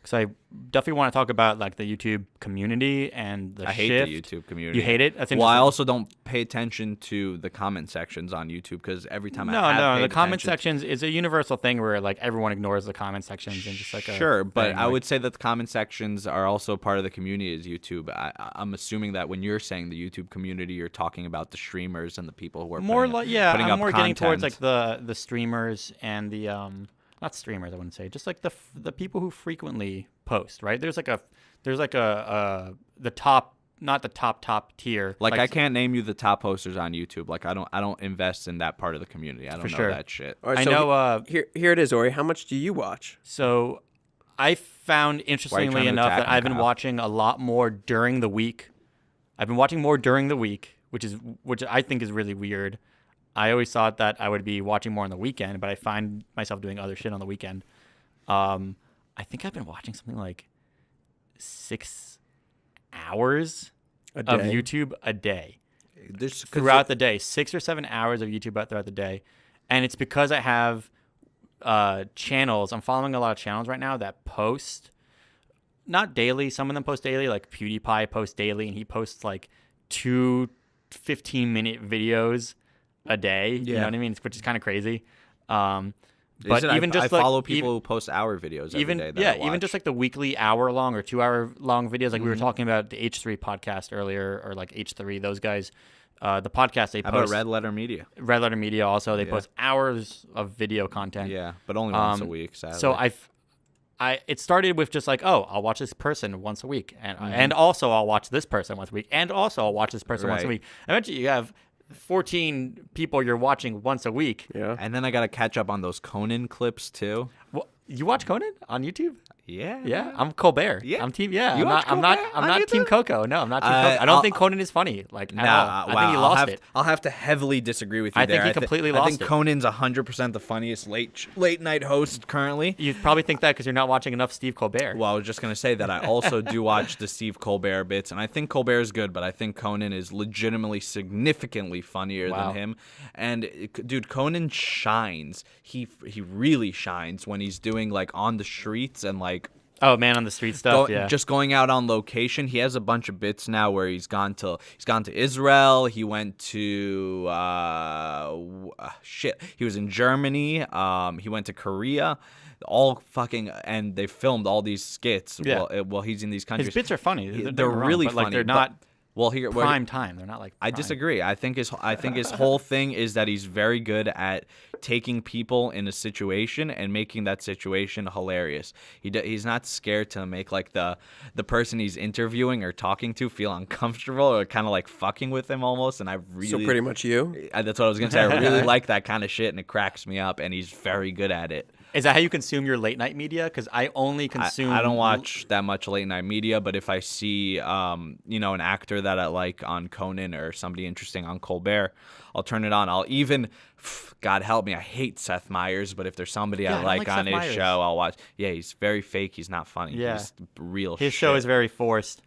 Speaker 1: because I definitely want to talk about like the YouTube community and the
Speaker 3: I hate
Speaker 1: shift.
Speaker 3: the YouTube community.
Speaker 1: You hate it? That's
Speaker 3: Well, I
Speaker 1: interesting.
Speaker 3: also don't pay attention to the comment sections on YouTube because every time I have
Speaker 1: No,
Speaker 3: paid
Speaker 1: the comment
Speaker 3: attention-
Speaker 1: sections is a universal thing where like everyone ignores the comment sections and just like
Speaker 3: Sure, but
Speaker 1: thing,
Speaker 3: I
Speaker 1: like-
Speaker 3: would say that the comment sections are also part of the community as YouTube. I'm assuming that when you're saying the YouTube community, you're talking about the streamers and the people who are
Speaker 1: more
Speaker 3: putting,
Speaker 1: like yeah,
Speaker 3: putting
Speaker 1: I'm
Speaker 3: up
Speaker 1: more getting towards like
Speaker 3: content.
Speaker 1: the streamers and the not streamers I wouldn't say, just like the people who frequently post, right? There's like the top, not the top tier.
Speaker 3: Like I can't name you the top posters on YouTube. Like I don't invest in that part of the community. I don't know
Speaker 1: sure.
Speaker 3: that shit.
Speaker 2: All right,
Speaker 1: I
Speaker 2: so
Speaker 1: know.
Speaker 2: Here it is, Ori. How much do you watch?
Speaker 1: So I found
Speaker 3: trying
Speaker 1: interestingly
Speaker 3: to
Speaker 1: enough
Speaker 3: attack
Speaker 1: that
Speaker 3: me,
Speaker 1: I've been
Speaker 3: Kyle?
Speaker 1: watching a lot more during the week. I've been watching more during the week, which I think is really weird. I always thought that I would be watching more on the weekend, but I find myself doing other shit on the weekend. I think I've been watching something like 6 hours
Speaker 2: A
Speaker 1: of
Speaker 2: day?
Speaker 1: YouTube a day.
Speaker 3: There's
Speaker 1: Throughout the day, 6 or 7 hours of YouTube throughout the day, and it's because I have channels. I'm following a lot of channels right now that post not daily. Some of them post daily, like PewDiePie posts daily, and he posts like 2 15-minute videos a day. You know what I mean? Which is kind of crazy. But even
Speaker 3: I
Speaker 1: just like,
Speaker 3: follow people who post hour videos every
Speaker 1: even
Speaker 3: day. That
Speaker 1: yeah,
Speaker 3: I
Speaker 1: even
Speaker 3: watch.
Speaker 1: just like the weekly hour-long or 2-hour-long videos, like we were talking about the H3 podcast earlier, or like H3, those guys. The podcast they
Speaker 3: How
Speaker 1: post.
Speaker 3: about Red Letter Media?
Speaker 1: Red Letter Media also, they post hours of video content.
Speaker 3: Yeah, but only once a week. Sadly.
Speaker 1: So it started with just like, oh, I'll watch this person once a week, and also I'll watch this person once a week, and also I'll watch this person once a
Speaker 3: Right.
Speaker 1: week. Eventually, you have 14 people you're watching once a week.
Speaker 2: Yeah.
Speaker 3: And then I got to catch up on those Conan clips too.
Speaker 1: Well, you watch Conan on YouTube?
Speaker 3: Yeah.
Speaker 1: Yeah, I'm Colbert.
Speaker 3: Yeah.
Speaker 1: I'm team. Yeah,
Speaker 3: You watch
Speaker 1: I'm not
Speaker 3: Colbert
Speaker 1: I'm
Speaker 3: on
Speaker 1: not Team
Speaker 3: YouTube?
Speaker 1: Coco. No, I'm not Team Coco. I don't think Conan is funny. Like, at all. I think he lost it.
Speaker 3: I'll have to heavily disagree with you
Speaker 1: I think
Speaker 3: there.
Speaker 1: he completely
Speaker 3: I
Speaker 1: lost
Speaker 3: think
Speaker 1: it.
Speaker 3: Conan's 100% the funniest late night host currently.
Speaker 1: You probably think that because you're not watching enough Steve Colbert.
Speaker 3: Well, I was just going to say that I also do watch the Steve Colbert bits, and I think Colbert is good, but I think Conan is legitimately significantly funnier
Speaker 1: Wow.
Speaker 3: than him. And, dude, Conan shines. He really shines when he's doing, like, on the streets and, like,
Speaker 1: Oh, man on the street stuff. Yeah.
Speaker 3: Just going out on location. He has a bunch of bits now where he's gone to Israel. He went to He was in Germany. He went to Korea. And they filmed all these skits while he's in these countries.
Speaker 1: His bits are funny.
Speaker 3: They're really funny.
Speaker 1: Like, they're not prime time. They're not like
Speaker 3: I
Speaker 1: prime.
Speaker 3: disagree. I think his whole thing is that he's very good at taking people in a situation and making that situation hilarious. He's not scared to make like the person he's interviewing or talking to feel uncomfortable or kind of like fucking with him almost. And I really
Speaker 2: So pretty much you.
Speaker 3: That's what I was gonna say. I really like that kind of shit, and it cracks me up. And he's very good at it.
Speaker 1: Is that how you consume your late night media? Because I only consume.
Speaker 3: I don't watch that much late night media, but if I see, an actor that I like on Conan or somebody interesting on Colbert, I'll turn it on. I'll even, God help me, I hate Seth Meyers, but if there's somebody I like on his show, I'll watch. Yeah, he's very fake. He's not funny.
Speaker 1: Yeah.
Speaker 3: He's real.
Speaker 1: His show is very forced.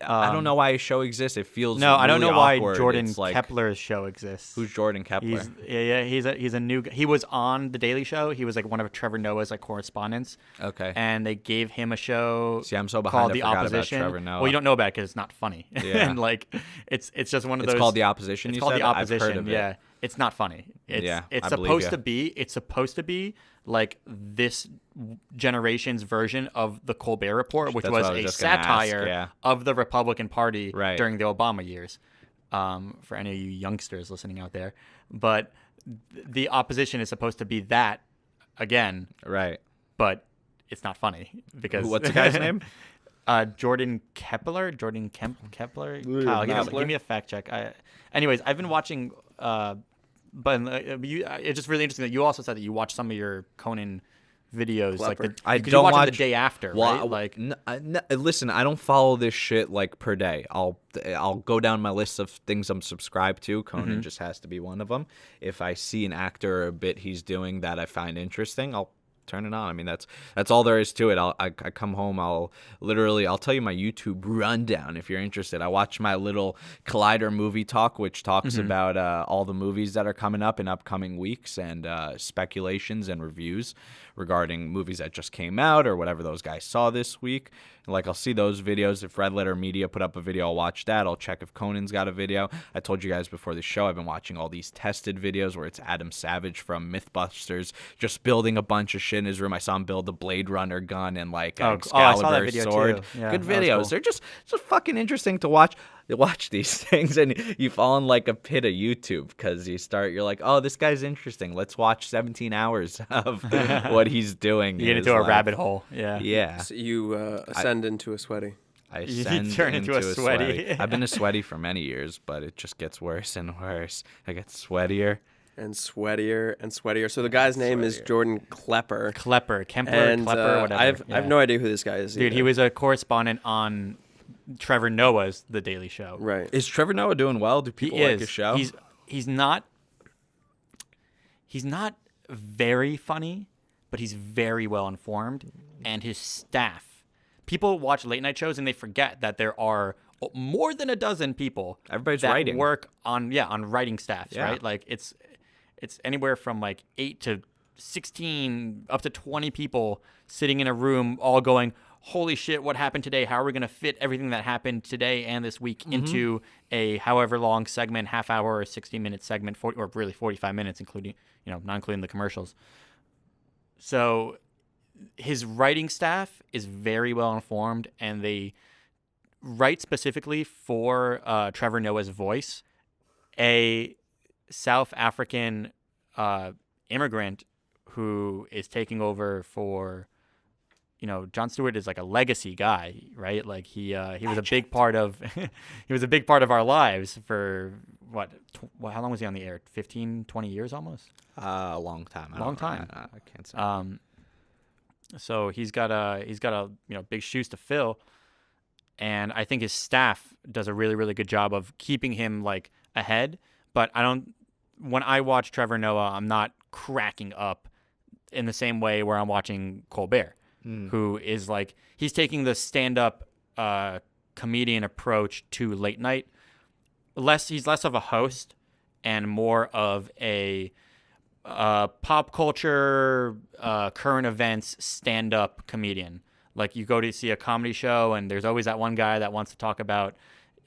Speaker 3: I don't know why his show exists. It feels
Speaker 1: I don't know why
Speaker 3: awkward.
Speaker 1: Jordan Kepler's show exists.
Speaker 3: Who's Jordan Kepler?
Speaker 1: He's a new. He was on the Daily Show. He was like one of Trevor Noah's like correspondents.
Speaker 3: Okay.
Speaker 1: And they gave him a show.
Speaker 3: See, I'm so behind.
Speaker 1: Called The Opposition.
Speaker 3: About Trevor Noah.
Speaker 1: Well, you don't know about it because it's not funny.
Speaker 3: Yeah.
Speaker 1: And like it's just one of those.
Speaker 3: It's called The Opposition.
Speaker 1: It's called
Speaker 3: said?
Speaker 1: The Opposition.
Speaker 3: I've heard of it.
Speaker 1: Yeah. It's not funny. It's supposed to be. It's supposed to be like this generation's version of the Colbert Report, which was a satire of the Republican Party during the Obama years. For any of you youngsters listening out there, but the Opposition is supposed to be that again,
Speaker 3: right?
Speaker 1: But it's not funny because
Speaker 3: what's the guy's name?
Speaker 1: Jordan Kepler. Kepler. Kyle, give me a fact check. Anyways, I've been watching. But it's just really interesting that you also said that you watch some of your Conan videos,
Speaker 2: I
Speaker 1: don't watch the day after, right? Like,
Speaker 3: listen, I don't follow this shit like per day. I'll go down my list of things I'm subscribed to. Conan just has to be one of them. If I see an actor or a bit he's doing that I find interesting, I'll turn it on. I mean, that's all there is to it. I come home, I'll tell you my YouTube rundown if you're interested. I watch my little Collider movie talk, which talks about all the movies that are coming up in upcoming weeks and speculations and reviews regarding movies that just came out or whatever those guys saw this week. And like, I'll see those videos. If Red Letter Media put up a video, I'll watch that. I'll check if Conan's got a video. I told you guys before the show, I've been watching all these tested videos where it's Adam Savage from Mythbusters just building a bunch of shit in his room. I saw him build a Blade Runner gun and like an Excalibur sword.
Speaker 1: Yeah,
Speaker 3: good videos. Cool. They're just fucking interesting to watch. You watch these things and you fall in like a pit of YouTube because you're like, oh, this guy's interesting. Let's watch 17 hours of what he's doing.
Speaker 1: You get into a rabbit hole. Yeah.
Speaker 3: Yeah.
Speaker 2: So you ascend into a sweaty.
Speaker 3: I ascend
Speaker 1: turn into a sweaty.
Speaker 3: I've been a sweaty for many years, but it just gets worse and worse. I get sweatier.
Speaker 2: And sweatier and sweatier. So the guy's name is Jordan Klepper.
Speaker 1: Klepper,
Speaker 2: and,
Speaker 1: whatever.
Speaker 2: I have no idea who this guy is.
Speaker 1: Dude, he was a correspondent on Trevor Noah's The Daily Show.
Speaker 2: Right.
Speaker 3: Is Trevor Noah doing well? Do people like his show?
Speaker 1: He's not very funny, but he's very well informed, and his staff. People watch late night shows and they forget that there are more than a dozen people
Speaker 3: writing.
Speaker 1: Work on writing staffs, right? Like it's anywhere from like 8 to 16 up to 20 people sitting in a room all going, holy shit, what happened today? How are we going to fit everything that happened today and this week into a however long segment, half hour or 60-minute segment, or really 45 minutes, including, not including the commercials. So his writing staff is very well informed, and they write specifically for Trevor Noah's voice, a South African immigrant who is taking over for, Jon Stewart is like a legacy guy, right? Like he was a big part of our lives for how long was he on the air? 15, 20 years almost?
Speaker 3: A long time. I can't say.
Speaker 1: So he's got a big shoes to fill, and I think his staff does a really, really good job of keeping him like ahead. But when I watch Trevor Noah, I'm not cracking up in the same way where I'm watching Colbert, who is like, he's taking the stand-up comedian approach to late night. He's less of a host and more of a pop culture, current events stand-up comedian. Like you go to see a comedy show, and there's always that one guy that wants to talk about,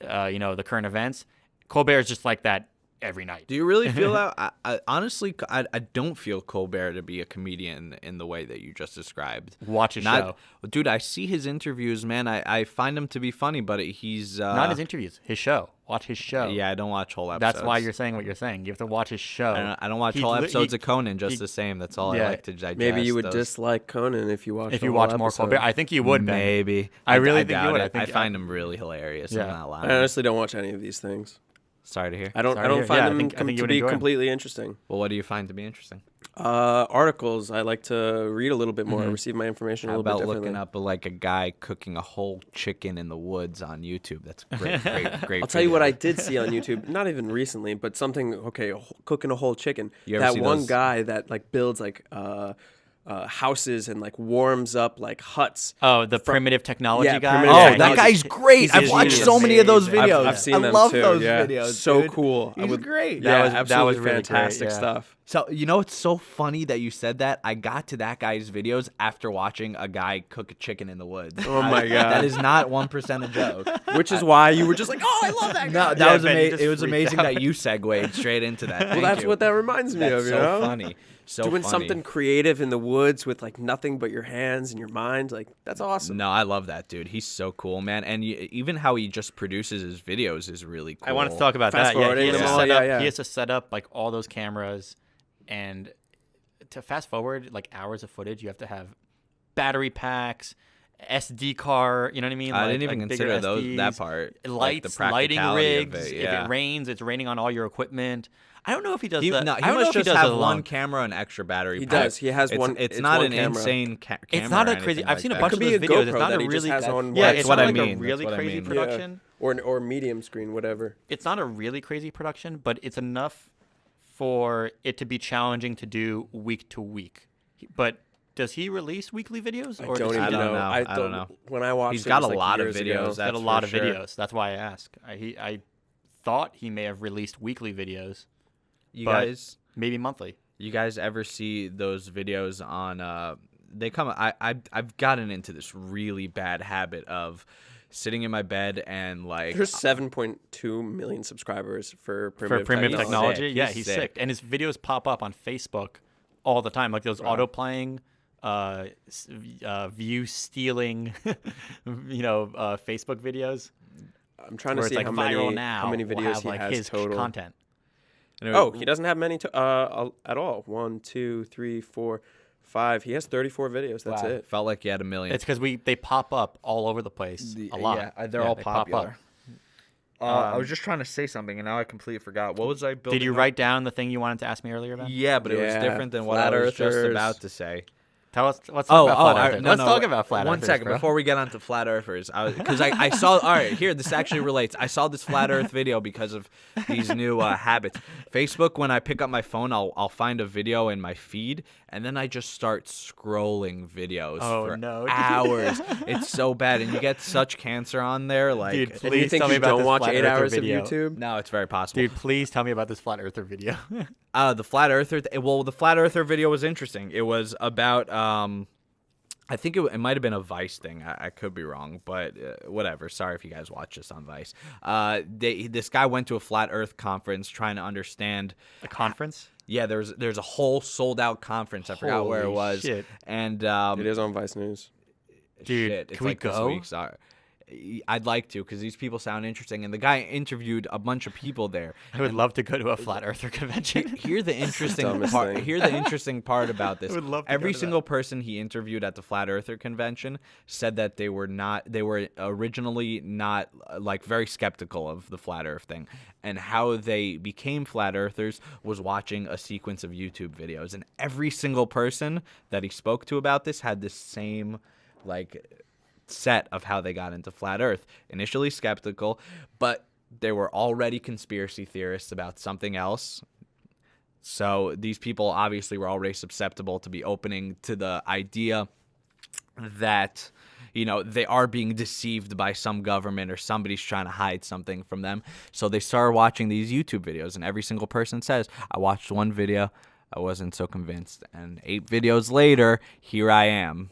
Speaker 1: the current events. Colbert is just like that every night.
Speaker 3: Do you really feel that? Honestly, I don't feel Colbert to be a comedian in the way that you just described.
Speaker 1: Watch his show.
Speaker 3: Dude, I see his interviews, man. I find him to be funny, but he's...
Speaker 1: Not his interviews, his show. Watch his show.
Speaker 3: Yeah, I don't watch whole episodes.
Speaker 1: That's why you're saying what you're saying. You have to watch his show.
Speaker 3: I don't watch whole episodes of Conan just the same. That's all I like to digest.
Speaker 2: Maybe you would dislike Conan if you watched
Speaker 1: more Colbert. I think you would, Ben.
Speaker 3: Maybe.
Speaker 1: I really think you would.
Speaker 3: I find him really hilarious.
Speaker 1: Yeah.
Speaker 3: I'm not lying.
Speaker 2: I honestly don't watch any of these things.
Speaker 3: Sorry to hear.
Speaker 2: I don't find them to be completely interesting.
Speaker 3: Well, what do you find to be interesting?
Speaker 2: Articles. I like to read a little bit more, receive my information a little bit differently.
Speaker 3: How about looking up like a guy cooking a whole chicken in the woods on YouTube? That's great.
Speaker 2: I'll tell you what I did see on YouTube, not even recently, but something, cooking a whole chicken. That one guy that like builds like houses and like warms up like huts.
Speaker 1: Oh, the primitive technology guy?
Speaker 3: That guy's great. I've watched so many of those videos.
Speaker 2: I've seen them too.
Speaker 3: I love those videos.
Speaker 2: So
Speaker 3: dude.
Speaker 2: Cool.
Speaker 3: He's great.
Speaker 2: That was
Speaker 1: really
Speaker 2: fantastic
Speaker 1: great,
Speaker 2: stuff.
Speaker 3: So, it's so funny that you said that. I got to that guy's videos after watching a guy cook a chicken in the woods.
Speaker 2: Oh, my God.
Speaker 3: That is not 1% a joke.
Speaker 2: Which is why you were just like, I love that guy.
Speaker 3: No, that was amazing. It was amazing that you segued straight into that.
Speaker 2: Well, that's what that reminds me of,
Speaker 3: so funny.
Speaker 2: Doing something creative in the woods with like nothing but your hands and your mind, like that's awesome.
Speaker 3: No, I love that dude. He's so cool, man. And even how he just produces his videos is really cool.
Speaker 1: I wanted to talk about that. He has to set up like all those cameras, and to fast forward like hours of footage, you have to have battery packs, SD card. You know what I mean?
Speaker 3: I didn't even consider that part.
Speaker 1: Lights, lighting rigs. If it rains, it's raining on all your equipment. I don't know if he does that.
Speaker 3: No, he must just have one camera and extra battery.
Speaker 2: He does. He has one.
Speaker 3: It's not an
Speaker 2: camera.
Speaker 3: insane camera.
Speaker 1: It's not a crazy. I've seen a bunch of those videos. It's not a really. It's not like a really crazy production.
Speaker 2: Or medium screen, whatever.
Speaker 1: It's not a really crazy production, but it's enough for it to be challenging to do week to week. But does he release weekly videos?
Speaker 2: Or I don't know. When I watched,
Speaker 3: he's got a lot of videos.
Speaker 1: He's got a lot of videos. That's why I ask. I thought he may have released weekly videos.
Speaker 3: You guys,
Speaker 1: maybe monthly.
Speaker 3: You guys ever see those videos on? They come. I've gotten into this really bad habit of sitting in my bed and like.
Speaker 2: There's 7.2 million subscribers for
Speaker 1: primitive technology. Yeah, he's sick, and his videos pop up on Facebook all the time, like those auto playing, view stealing, Facebook videos.
Speaker 2: I'm trying to see how many videos he has
Speaker 1: his
Speaker 2: total
Speaker 1: content.
Speaker 2: He doesn't have many at all. 1, 2, 3, 4, 5. He has 34 videos. That's it.
Speaker 3: Felt like he had 1 million.
Speaker 1: It's because they pop up all over the place a lot.
Speaker 3: Yeah, they're all popular. I was just trying to say something, and now I completely forgot. What was I building?
Speaker 1: Did you write down the thing you wanted to ask me earlier about?
Speaker 3: Yeah, but it was different than what I was just about to say.
Speaker 1: Tell us. Let's talk about flat earthers. Let's talk about flat earthers.
Speaker 3: 1 second before we get onto flat earthers, because I saw. All right, here this actually relates. I saw this flat Earth video because of these new habits. Facebook, when I pick up my phone, I'll find a video in my feed, and then I just start scrolling videos for hours. It's so bad, and you get such cancer on there. Like,
Speaker 1: dude,
Speaker 2: please and you think you don't watch 8 hours of YouTube?
Speaker 3: No, it's very possible.
Speaker 1: Dude, please tell me about this flat earther video.
Speaker 3: The flat earther. The flat earther video was interesting. It was about. I think it might have been a Vice thing. I could be wrong, but whatever. Sorry if you guys watch this on Vice. This guy went to a flat Earth conference trying to understand
Speaker 1: a conference.
Speaker 3: Yeah, there's a whole sold out conference. I forgot where it was.
Speaker 1: Shit.
Speaker 3: And
Speaker 2: it is on Vice News.
Speaker 1: Dude, can we go?
Speaker 3: I'd like to, because these people sound interesting, and the guy interviewed a bunch of people there.
Speaker 1: I would love to go to a flat earther convention.
Speaker 3: Here's the interesting part about this.
Speaker 1: I would love to
Speaker 3: Every single person he interviewed at the flat earther convention said that they were originally not like very skeptical of the flat earth thing, and how they became flat earthers was watching a sequence of YouTube videos, and every single person that he spoke to about this had the same set of how they got into flat earth. Initially skeptical, but they were already conspiracy theorists about something else. So these people obviously were already susceptible to be opening to the idea that, they are being deceived by some government or somebody's trying to hide something from them. So they started watching these YouTube videos, and every single person says, I watched one video, I wasn't so convinced. And 8 videos later, here I am.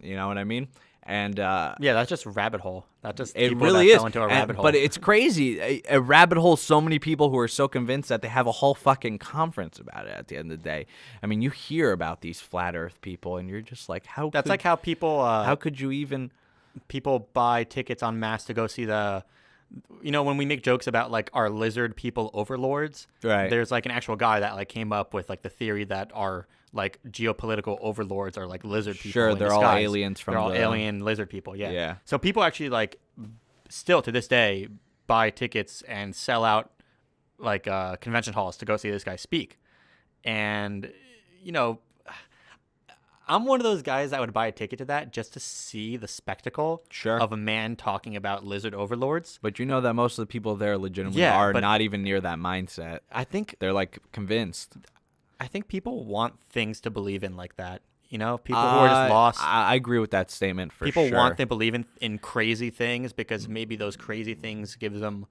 Speaker 3: You know what I mean? And
Speaker 1: Yeah, that's just rabbit hole. That just
Speaker 3: it
Speaker 1: people
Speaker 3: really
Speaker 1: that
Speaker 3: is
Speaker 1: fell into a rabbit hole.
Speaker 3: But it's crazy. A rabbit hole. So many people who are so convinced that they have a whole fucking conference about it at the end of the day. I mean, you hear about these flat Earth people, and you're just like, how?
Speaker 1: That's like how people.
Speaker 3: How could you even?
Speaker 1: People buy tickets en masse to go see the. When we make jokes about like our lizard people overlords,
Speaker 3: Right.
Speaker 1: There's like an actual guy that like came up with like the theory that our like geopolitical overlords are like lizard people.
Speaker 3: Sure,
Speaker 1: in
Speaker 3: they're all
Speaker 1: disguise.
Speaker 3: aliens from
Speaker 1: They're all
Speaker 3: the-
Speaker 1: alien lizard people. Yeah.
Speaker 3: Yeah.
Speaker 1: So people actually like still to this day buy tickets and sell out like convention halls to go see this guy speak, and I'm one of those guys that would buy a ticket to that just to see the spectacle
Speaker 3: Sure.
Speaker 1: of a man talking about lizard overlords.
Speaker 3: But you know that most of the people there legitimately
Speaker 1: Yeah,
Speaker 3: are
Speaker 1: but-
Speaker 3: not even near that mindset.
Speaker 1: I think
Speaker 3: They're like convinced.
Speaker 1: people want things to believe in like that. People who are just lost.
Speaker 3: I agree with that statement for
Speaker 1: People
Speaker 3: sure.
Speaker 1: want to believe in crazy things because maybe those crazy things gives them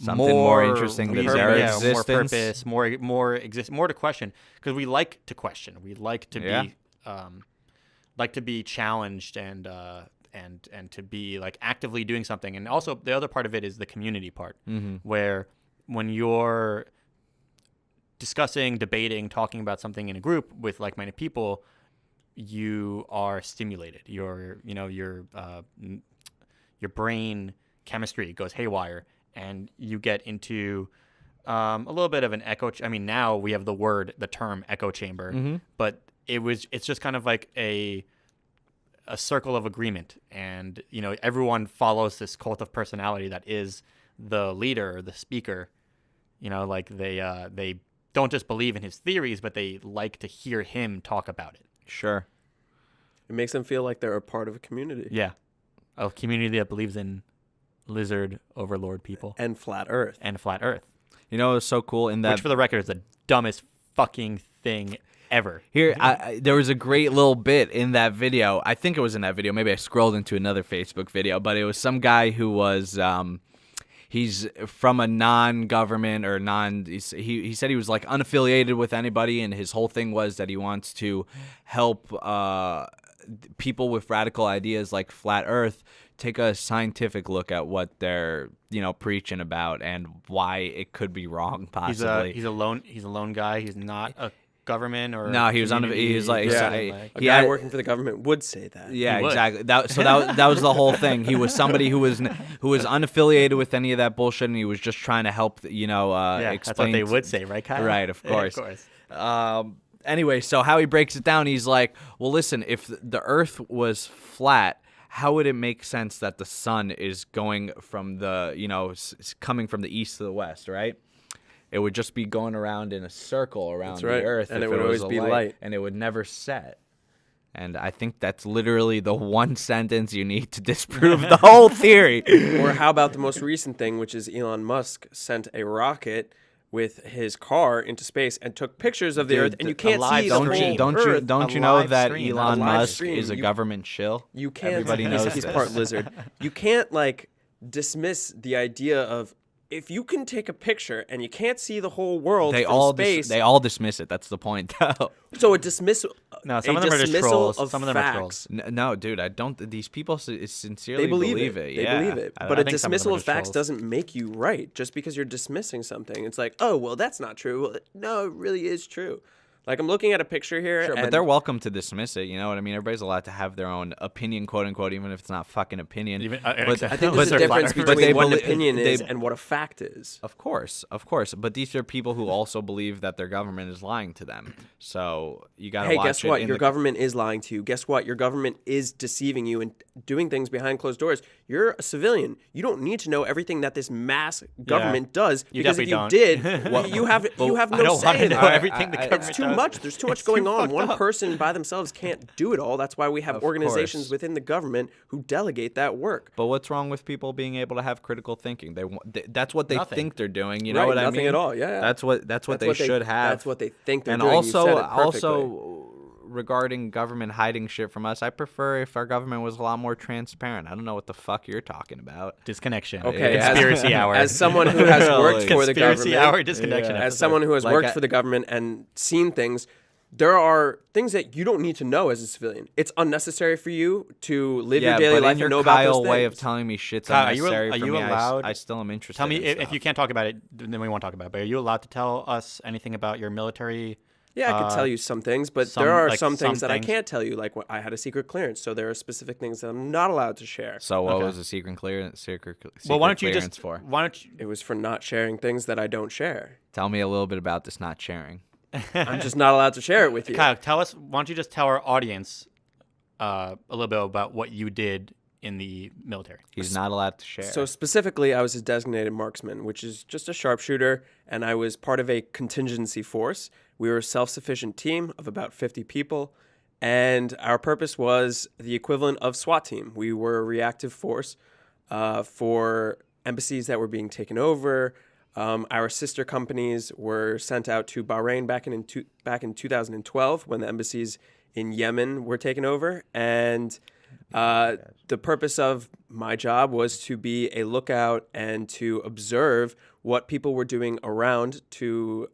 Speaker 3: Something more interesting than
Speaker 1: reason,
Speaker 3: their
Speaker 1: more
Speaker 3: existence.
Speaker 1: purpose, more to question, because we like to question. We like to
Speaker 3: Yeah.
Speaker 1: be challenged and to be like actively doing something. And also the other part of it is the community part, where when you're discussing, debating, talking about something in a group with like-minded people, you are stimulated. Your brain chemistry goes haywire, and you get into a little bit of an echo. Now we have the term echo chamber, but it's just kind of like a circle of agreement, and everyone follows this cult of personality that is the leader, the speaker. Like they don't just believe in his theories, but they like to hear him talk about it.
Speaker 3: Sure.
Speaker 2: It makes them feel like they're a part of a community.
Speaker 1: Yeah, a community that believes in lizard overlord people
Speaker 2: And flat Earth.
Speaker 1: and flat Earth,
Speaker 3: You know, it's so cool in that.
Speaker 1: which for the record is the dumbest fucking thing ever.
Speaker 3: Here, there was a great little bit in that video. I think it was in that video. Maybe I scrolled into another Facebook video, but it was some guy who was, he's from a non-government or he said he was like unaffiliated with anybody, and his whole thing was that he wants to help people with radical ideas like flat Earth take a scientific look at what they're preaching about and why it could be wrong possibly.
Speaker 1: He's a lone guy. He's not a government or
Speaker 3: No, he was
Speaker 1: community.
Speaker 3: he was like
Speaker 2: Yeah.
Speaker 3: he
Speaker 2: A guy
Speaker 3: had-
Speaker 2: working for the government would say that.
Speaker 3: Yeah,
Speaker 1: He would.
Speaker 3: exactly. That was the whole thing. He was somebody who was unaffiliated with any of that bullshit, and he was just trying to help.
Speaker 1: Yeah,
Speaker 3: explain.
Speaker 1: that's what they would say, right, Kyle?
Speaker 3: Right, of
Speaker 1: Yeah,
Speaker 3: course.
Speaker 1: of course.
Speaker 3: Anyway, so how he breaks it down, he's like, well, listen, if the Earth was flat, how would it make sense that the sun is going from coming from the east to the west, right? It would just be going around in a circle around
Speaker 2: That's right.
Speaker 3: the Earth,
Speaker 2: And
Speaker 3: if
Speaker 2: it would
Speaker 3: was
Speaker 2: always
Speaker 3: a
Speaker 2: be light.
Speaker 3: and it would never set. And I think that's literally the one sentence you need to disprove the whole theory.
Speaker 2: Or how about the most recent thing, which is Elon Musk sent a rocket with his car into space and took pictures of the Earth, and you can't
Speaker 1: live
Speaker 2: see the
Speaker 1: stream.
Speaker 2: whole
Speaker 3: Don't
Speaker 2: Earth.
Speaker 3: you know
Speaker 1: live
Speaker 3: that
Speaker 1: stream.
Speaker 3: Elon
Speaker 2: A live
Speaker 3: Musk
Speaker 2: stream.
Speaker 3: is a
Speaker 2: You-
Speaker 3: government shill?
Speaker 2: You can't.
Speaker 3: Everybody
Speaker 2: he's,
Speaker 3: knows
Speaker 2: he's
Speaker 3: this.
Speaker 2: part lizard. You can't dismiss the idea of if you can take a picture and you can't see the whole world
Speaker 3: They
Speaker 2: from
Speaker 3: all
Speaker 2: space.
Speaker 3: they all dismiss it. That's the point.
Speaker 2: So a dismissal.
Speaker 1: No, some
Speaker 2: a
Speaker 1: of them are just
Speaker 2: dismissal
Speaker 1: trolls.
Speaker 2: Of
Speaker 1: Some of them are
Speaker 2: facts.
Speaker 1: trolls.
Speaker 3: No, dude, I don't. These people sincerely
Speaker 2: They believe it.
Speaker 3: it.
Speaker 2: They
Speaker 3: Yeah.
Speaker 2: believe it.
Speaker 1: I
Speaker 2: But a
Speaker 1: think some of them
Speaker 2: dismissal
Speaker 1: are
Speaker 2: of
Speaker 1: just
Speaker 2: facts
Speaker 1: trolls.
Speaker 2: doesn't make you right. Just because you're dismissing something, it's like, oh, well, that's not true. Well, no, it really is true. Like I'm looking at a picture here,
Speaker 3: Sure,
Speaker 2: and
Speaker 3: but they're welcome to dismiss it. You know what I mean? Everybody's allowed to have their own opinion, quote unquote, even if it's not fucking opinion.
Speaker 2: I think
Speaker 3: but
Speaker 2: there's a
Speaker 3: they're
Speaker 2: difference
Speaker 3: flat- but
Speaker 2: between
Speaker 3: they
Speaker 2: what an
Speaker 3: belie-
Speaker 2: opinion is
Speaker 3: they-
Speaker 2: and what a fact is.
Speaker 3: Of course. But these are people who also believe that their government is lying to them. So you got to
Speaker 2: Hey,
Speaker 3: watch
Speaker 2: guess
Speaker 3: it
Speaker 2: what?
Speaker 3: in
Speaker 2: Your
Speaker 3: the-
Speaker 2: government is lying to you. Guess what? Your government is deceiving you and doing things behind closed doors. You're a civilian. You don't need to know everything that this mass government does.
Speaker 1: You
Speaker 2: Because if you
Speaker 1: definitely
Speaker 2: did, you have no
Speaker 1: I don't
Speaker 2: say
Speaker 1: want to
Speaker 2: in
Speaker 1: know
Speaker 2: it.
Speaker 1: everything the government
Speaker 2: It's too
Speaker 1: does.
Speaker 2: much. There's too much
Speaker 1: It's too
Speaker 2: going on.
Speaker 1: fucked
Speaker 2: One
Speaker 1: up.
Speaker 2: person by themselves can't do it all. That's why we have
Speaker 3: Of
Speaker 2: organizations
Speaker 3: course.
Speaker 2: within the government who delegate that work.
Speaker 3: But what's wrong with people being able to have critical thinking? That's what they
Speaker 1: Nothing.
Speaker 3: think they're doing. You know
Speaker 2: Right,
Speaker 3: what I mean?
Speaker 2: nothing at all. Yeah.
Speaker 3: That's what they should have.
Speaker 2: That's what they think they're
Speaker 3: and
Speaker 2: doing.
Speaker 3: also,
Speaker 2: You said it perfectly.
Speaker 3: regarding government hiding shit from us, I prefer if our government was a lot more transparent. I don't know what the fuck you're talking about.
Speaker 1: Disconnection.
Speaker 2: Okay,
Speaker 1: Conspiracy hour.
Speaker 2: As someone who has worked
Speaker 3: Really?
Speaker 2: for the
Speaker 1: Conspiracy
Speaker 2: government,
Speaker 1: hour disconnection.
Speaker 3: Yeah.
Speaker 2: as
Speaker 1: episode.
Speaker 2: someone who has
Speaker 3: Like
Speaker 2: worked for the government and seen things, there are things that you don't need to know as a civilian. It's unnecessary for you to live your
Speaker 3: Yeah,
Speaker 2: daily
Speaker 3: but
Speaker 2: life
Speaker 3: in your
Speaker 2: and know about those
Speaker 3: Kyle
Speaker 2: things.
Speaker 3: way of telling me shit's
Speaker 1: Kyle,
Speaker 3: unnecessary
Speaker 1: are
Speaker 3: for
Speaker 1: you
Speaker 3: me,
Speaker 1: allowed?
Speaker 3: I still am interested.
Speaker 1: Tell me
Speaker 3: in
Speaker 1: if
Speaker 3: stuff.
Speaker 1: you can't talk about it, then we won't talk about it. But are you allowed to tell us anything about your military?
Speaker 2: Yeah, I could tell you some things, but
Speaker 1: some-
Speaker 2: there are
Speaker 1: like,
Speaker 2: some things
Speaker 1: some
Speaker 2: that I
Speaker 1: things.
Speaker 2: can't tell you. Like I had a secret clearance, so there are specific things that I'm not allowed to share.
Speaker 3: So what
Speaker 1: Okay.
Speaker 3: was the secret clearance?
Speaker 1: Well, why don't you
Speaker 3: clearance
Speaker 1: just
Speaker 3: for?
Speaker 1: why don't you?
Speaker 2: It was for not sharing things that I don't share.
Speaker 3: Tell me a little bit about this not sharing.
Speaker 2: I'm just not allowed to share it with you.
Speaker 1: Kyle, tell us. Why don't you just tell our audience a little bit about what you did in the military?
Speaker 3: He's not allowed to share.
Speaker 2: So specifically, I was a designated marksman, which is just a sharpshooter, and I was part of a contingency force. We were a self-sufficient team of about 50 people, and our purpose was the equivalent of SWAT team. We were a reactive force for embassies that were being taken over. Our sister companies were sent out to Bahrain back in 2012 when the embassies in Yemen were taken over, and the purpose of my job was to be a lookout and to observe what people were doing around to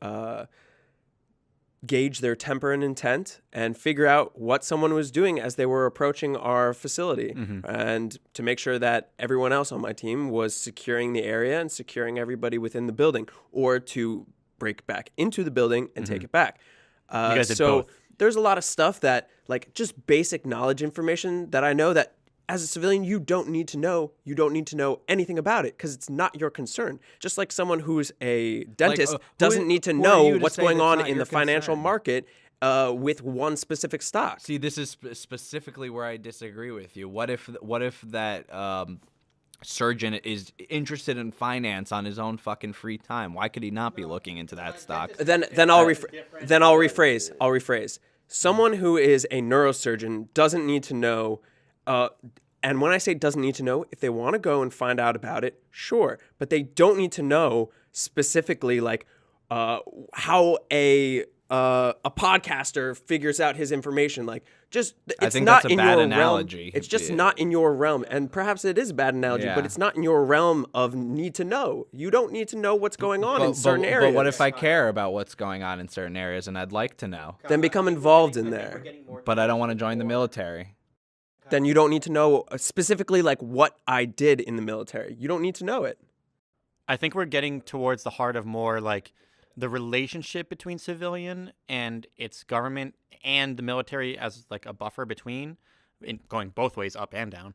Speaker 2: gauge their temper and intent and figure out what someone was doing as they were approaching our facility, and to make sure that everyone else on my team was securing the area and securing everybody within the building, or to break back into the building and take it back.
Speaker 1: You guys did
Speaker 2: so
Speaker 1: both.
Speaker 2: there's a lot of stuff that, like, just basic knowledge information that I know that as a civilian you don't need to know. You don't need to know anything about it because it's not your concern. Just like someone who's a dentist doesn't need to
Speaker 3: who are
Speaker 2: know
Speaker 3: you to
Speaker 2: what's
Speaker 3: say
Speaker 2: going
Speaker 3: that's
Speaker 2: on
Speaker 3: not
Speaker 2: in
Speaker 3: your
Speaker 2: the financial
Speaker 3: concern?
Speaker 2: market with one specific stock.
Speaker 3: See, this is specifically where I disagree with you. What if that surgeon is interested in finance on his own fucking free time? Why could he not be looking into that stock?
Speaker 2: Then I'll rephrase. Someone who is a neurosurgeon doesn't need to know. And when I say doesn't need to know, if they want to go and find out about it, sure. But they don't need to know specifically, like, how a podcaster figures out his information. Like, just
Speaker 3: I
Speaker 2: it's
Speaker 3: think
Speaker 2: not
Speaker 3: that's a
Speaker 2: in
Speaker 3: bad
Speaker 2: your
Speaker 3: analogy.
Speaker 2: realm. It's just
Speaker 3: Yeah.
Speaker 2: not in your realm. And perhaps it is a bad analogy,
Speaker 3: Yeah.
Speaker 2: but it's not in your realm of need to know. You don't need to know what's going on in certain areas.
Speaker 3: But what if I care about what's going on in certain areas and I'd like to know?
Speaker 2: Then become involved in there.
Speaker 3: But I don't want to join the military.
Speaker 2: Then you don't need to know specifically, like, what I did in the military. You don't need to know it.
Speaker 1: I think we're getting towards the heart of more like the relationship between civilian and its government and the military as like a buffer between, going both ways, up and down.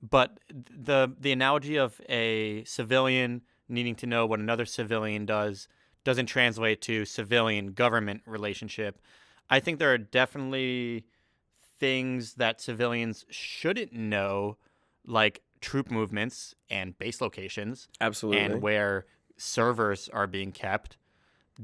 Speaker 1: But the analogy of a civilian needing to know what another civilian doesn't translate to civilian government relationship. I think there are definitely things that civilians shouldn't know, like troop movements and base locations.
Speaker 2: Absolutely.
Speaker 1: And where servers are being kept.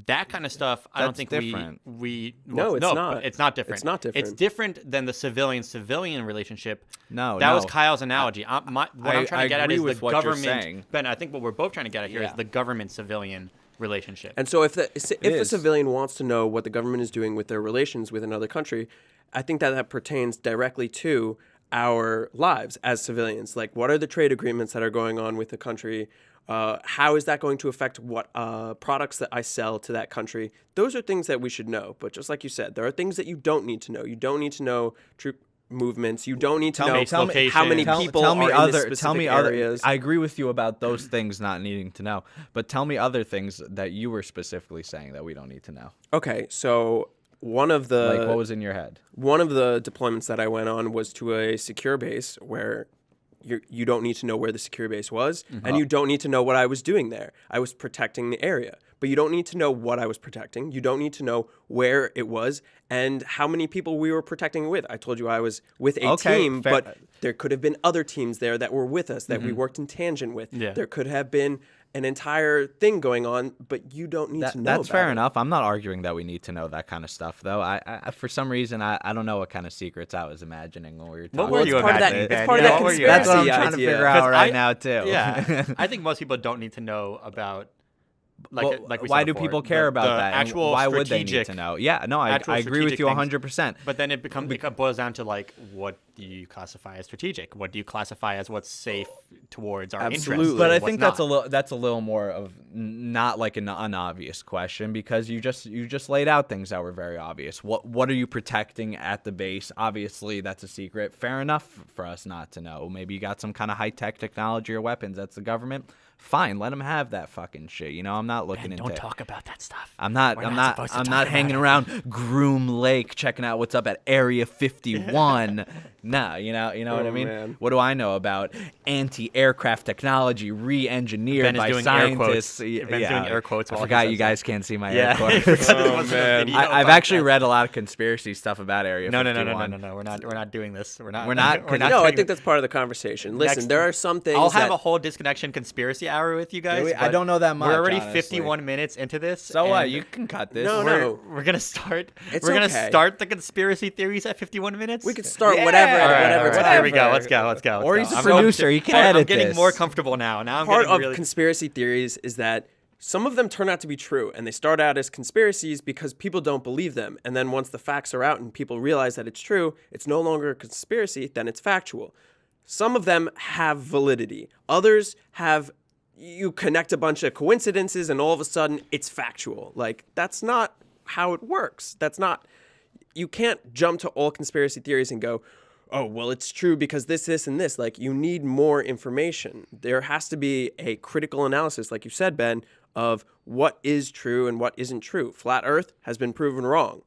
Speaker 1: That kind of stuff, I don't think
Speaker 3: different.
Speaker 2: No, it's not.
Speaker 1: But it's not different.
Speaker 2: It's not different.
Speaker 1: It's different than the civilian-civilian relationship.
Speaker 3: No,
Speaker 1: That was Kyle's analogy. What I'm trying to get at
Speaker 3: agree
Speaker 1: is
Speaker 3: with
Speaker 1: the
Speaker 3: what you're
Speaker 1: government.
Speaker 3: saying.
Speaker 1: Ben, I think what we're both trying to get at here is
Speaker 3: Yeah.
Speaker 1: the government-civilian relationship.
Speaker 2: And so if a
Speaker 3: is.
Speaker 2: civilian wants to know what the government is doing with their relations with another country, I think that pertains directly to our lives as civilians. Like, what are the trade agreements that are going on with the country? How is that going to affect what products that I sell to that country? Those are things that we should know. But just like you said, there are things that you don't need to know. You don't need to know troop movements. You don't need to know how many people are in this specific areas.
Speaker 3: I agree with you about those things not needing to know, but tell me other things that you were specifically saying that we don't need to know.
Speaker 2: Okay, so one of the
Speaker 3: Like, what was in your head?
Speaker 2: One of the deployments that I went on was to a secure base where you don't need to know where the secure base was, and you don't need to know what I was doing there. I was protecting the area, but you don't need to know what I was protecting. You don't need to know where it was and how many people we were protecting with. I told you I was with a team,
Speaker 3: fair.
Speaker 2: but there could have been other teams there that were with us that we worked in tangent with.
Speaker 1: Yeah.
Speaker 2: There could have been an entire thing going on, but you don't need to know
Speaker 3: That's
Speaker 2: about
Speaker 3: fair
Speaker 2: it.
Speaker 3: enough. I'm not arguing that we need to know that kind of stuff, though. I for some reason, I don't know what kind of secrets I was imagining when we were talking.
Speaker 1: What were you
Speaker 2: It's part of that-
Speaker 1: imagining,
Speaker 2: it's
Speaker 1: Ben?
Speaker 2: part of
Speaker 1: Yeah,
Speaker 2: that
Speaker 1: what were you
Speaker 3: That's what I'm
Speaker 2: conspiracy
Speaker 3: trying to
Speaker 2: idea.
Speaker 3: figure out
Speaker 1: 'Cause
Speaker 3: right now, too.
Speaker 1: Yeah, I think most people don't need to know about. Like we said
Speaker 3: why do
Speaker 1: before,
Speaker 3: people care about
Speaker 1: the
Speaker 3: that? And
Speaker 1: Actual
Speaker 3: why would they need
Speaker 1: strategic-
Speaker 3: to know? Yeah, no, I
Speaker 1: actual
Speaker 3: agree with
Speaker 1: strategic
Speaker 3: you
Speaker 1: things.
Speaker 3: 100%.
Speaker 1: But then it boils down to like what do you classify as strategic? What do you classify as what's safe towards our
Speaker 2: Absolutely.
Speaker 1: interests?
Speaker 3: But I
Speaker 1: and
Speaker 3: think
Speaker 1: what's
Speaker 3: that's a little more of not like an unobvious question, because you just laid out things that were very obvious. What are you protecting at the base? Obviously, that's a secret. Fair enough for us not to know. Maybe you got some kind of high-tech technology or weapons. That's the government. Fine, let them have that fucking shit. You know, I'm not looking
Speaker 1: Ben,
Speaker 3: into.
Speaker 1: don't talk about that stuff.
Speaker 3: I'm not
Speaker 1: supposed to talk
Speaker 3: not hanging
Speaker 1: about
Speaker 3: around Groom Lake checking out what's up at Area 51. Nah, you know what I mean?
Speaker 2: Man.
Speaker 3: What do I know about anti-aircraft technology re-engineered
Speaker 1: Ben is
Speaker 3: by
Speaker 1: doing air quotes.
Speaker 3: scientists?
Speaker 1: Ben's doing air quotes
Speaker 3: I
Speaker 1: while he
Speaker 3: forgot
Speaker 1: says
Speaker 3: you guys can't see my
Speaker 1: Yeah.
Speaker 3: air quotes.
Speaker 2: Oh, man.
Speaker 3: I've actually read a lot of conspiracy stuff about Area 51.
Speaker 1: No. We're not doing this. We're not.
Speaker 3: We're not-
Speaker 1: We're not
Speaker 2: No, I
Speaker 1: doing
Speaker 2: think
Speaker 1: this.
Speaker 2: that's part of the conversation. Listen,
Speaker 1: Next-
Speaker 2: there are some things
Speaker 1: I'll have
Speaker 2: that
Speaker 1: a whole disconnection conspiracy hour with you guys.
Speaker 3: I
Speaker 1: but
Speaker 3: don't know that much,
Speaker 1: We're already
Speaker 3: honestly.
Speaker 1: 51 minutes into this.
Speaker 3: So what?
Speaker 1: and
Speaker 3: You can cut this.
Speaker 2: No,
Speaker 1: We're gonna start.
Speaker 2: It's
Speaker 1: we're gonna
Speaker 2: okay.
Speaker 1: start the conspiracy theories at 51 minutes.
Speaker 2: we could start
Speaker 3: Yeah.
Speaker 2: whatever,
Speaker 3: All right,
Speaker 2: whatever.
Speaker 3: all right.
Speaker 2: time.
Speaker 1: Here we go. Let's go.
Speaker 3: Or he's a
Speaker 1: I'm-
Speaker 3: producer. He can
Speaker 1: I'm
Speaker 3: edit
Speaker 1: getting
Speaker 3: this.
Speaker 1: more comfortable now. Now I'm
Speaker 2: Part
Speaker 1: getting
Speaker 2: of
Speaker 1: really.
Speaker 2: conspiracy theories is that some of them turn out to be true, and they start out as conspiracies because people don't believe them. And then once the facts are out and people realize that it's true, it's no longer a conspiracy, then it's factual. Some of them have validity. Others have, you connect a bunch of coincidences and all of a sudden it's factual. Like, that's not how it works. You can't jump to all conspiracy theories and go, oh, well, it's true because this, and this. Like, you need more information. There has to be a critical analysis, like you said, Ben, of what is true and what isn't true. Flat Earth has been proven wrong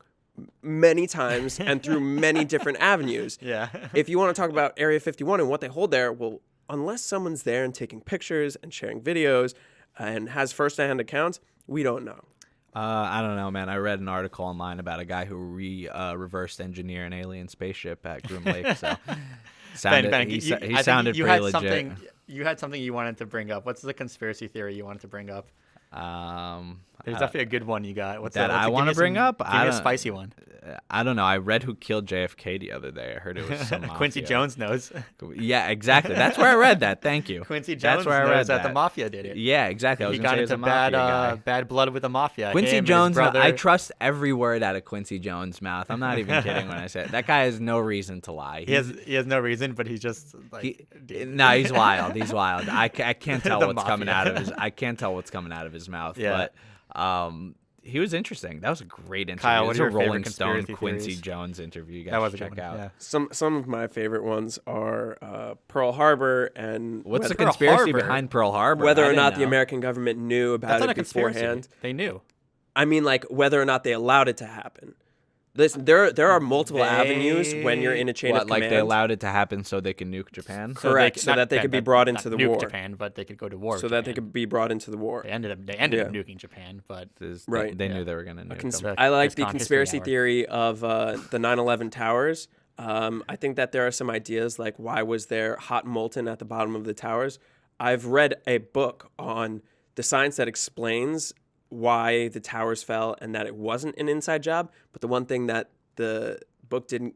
Speaker 2: many times and through many different avenues.
Speaker 1: Yeah.
Speaker 2: If you want to talk about Area 51 and what they hold there, well, unless someone's there and taking pictures and sharing videos and has first-hand accounts, we don't know.
Speaker 3: I don't know, man. I read an article online about a guy who reversed engineer an alien spaceship at Groom Lake. So
Speaker 1: Ben,
Speaker 3: he
Speaker 1: I think
Speaker 3: sounded
Speaker 1: you
Speaker 3: pretty
Speaker 1: had
Speaker 3: legit.
Speaker 1: You had something you wanted to bring up. What's the conspiracy theory you wanted to bring up? There's definitely a good one you got.
Speaker 3: I want to bring up?
Speaker 1: Give me a spicy one.
Speaker 3: I don't know. I read who killed JFK the other day. I heard it was some
Speaker 1: Quincy
Speaker 3: mafia.
Speaker 1: Jones knows.
Speaker 3: Yeah, exactly. That's where I read that. Thank you.
Speaker 1: Quincy
Speaker 3: That's
Speaker 1: Jones
Speaker 3: where I
Speaker 1: knows
Speaker 3: read
Speaker 1: that the mafia did it.
Speaker 3: Yeah, exactly. I was
Speaker 1: He
Speaker 3: gonna
Speaker 1: got
Speaker 3: say it was
Speaker 1: into
Speaker 3: a mafia guy.
Speaker 1: bad blood with the mafia.
Speaker 3: Quincy
Speaker 1: Him and his
Speaker 3: Jones,
Speaker 1: brother.
Speaker 3: I trust every word out of Quincy Jones' mouth. I'm not even kidding when I say it. That guy has no reason to lie.
Speaker 1: He has no reason, but he's just like.
Speaker 3: No, he's wild. He's wild. I can't tell
Speaker 1: The
Speaker 3: what's coming out of
Speaker 1: mafia.
Speaker 3: I can't tell what's coming out of his mouth.
Speaker 1: Yeah.
Speaker 3: But he was interesting. That was a great interview.
Speaker 1: Kyle,
Speaker 3: It
Speaker 1: what
Speaker 3: was
Speaker 1: are
Speaker 3: a
Speaker 1: your favorite
Speaker 3: Rolling Stone
Speaker 1: conspiracy
Speaker 3: Quincy
Speaker 1: theories?
Speaker 3: Jones interview. You guys
Speaker 1: That was
Speaker 3: should
Speaker 1: a good
Speaker 3: check
Speaker 1: one,
Speaker 3: out.
Speaker 1: yeah.
Speaker 2: Some of my favorite ones are Pearl Harbor and
Speaker 3: What's the
Speaker 1: Pearl
Speaker 3: conspiracy
Speaker 1: Harbor?
Speaker 3: behind Pearl Harbor?
Speaker 2: whether
Speaker 3: I
Speaker 2: or
Speaker 3: didn't
Speaker 2: not the
Speaker 3: know.
Speaker 2: American government knew
Speaker 1: That's
Speaker 2: about
Speaker 1: not a
Speaker 2: it
Speaker 1: conspiracy.
Speaker 2: beforehand.
Speaker 1: They knew.
Speaker 2: I mean, like, whether or not they allowed it to happen. Listen, there are multiple avenues when you're in a chain
Speaker 3: What,
Speaker 2: of
Speaker 3: like
Speaker 2: command.
Speaker 3: they allowed it to happen so they can nuke Japan?
Speaker 2: Correct, so that they could be brought into the
Speaker 1: nuke
Speaker 2: war.
Speaker 1: Japan, but they could go to war.
Speaker 2: so
Speaker 1: with
Speaker 2: that they
Speaker 1: Japan.
Speaker 2: could be brought into the war.
Speaker 1: They ended up
Speaker 2: Yeah.
Speaker 1: nuking Japan, but
Speaker 2: Right.
Speaker 3: They knew they were gonna nuke them.
Speaker 2: I like
Speaker 1: It's
Speaker 2: the
Speaker 1: gone
Speaker 2: conspiracy
Speaker 1: history
Speaker 2: theory of the 9/11 towers. I think that there are some ideas like why was there hot molten at the bottom of the towers? I've read a book on the science that explains why the towers fell and that it wasn't an inside job. But the one thing that the book didn't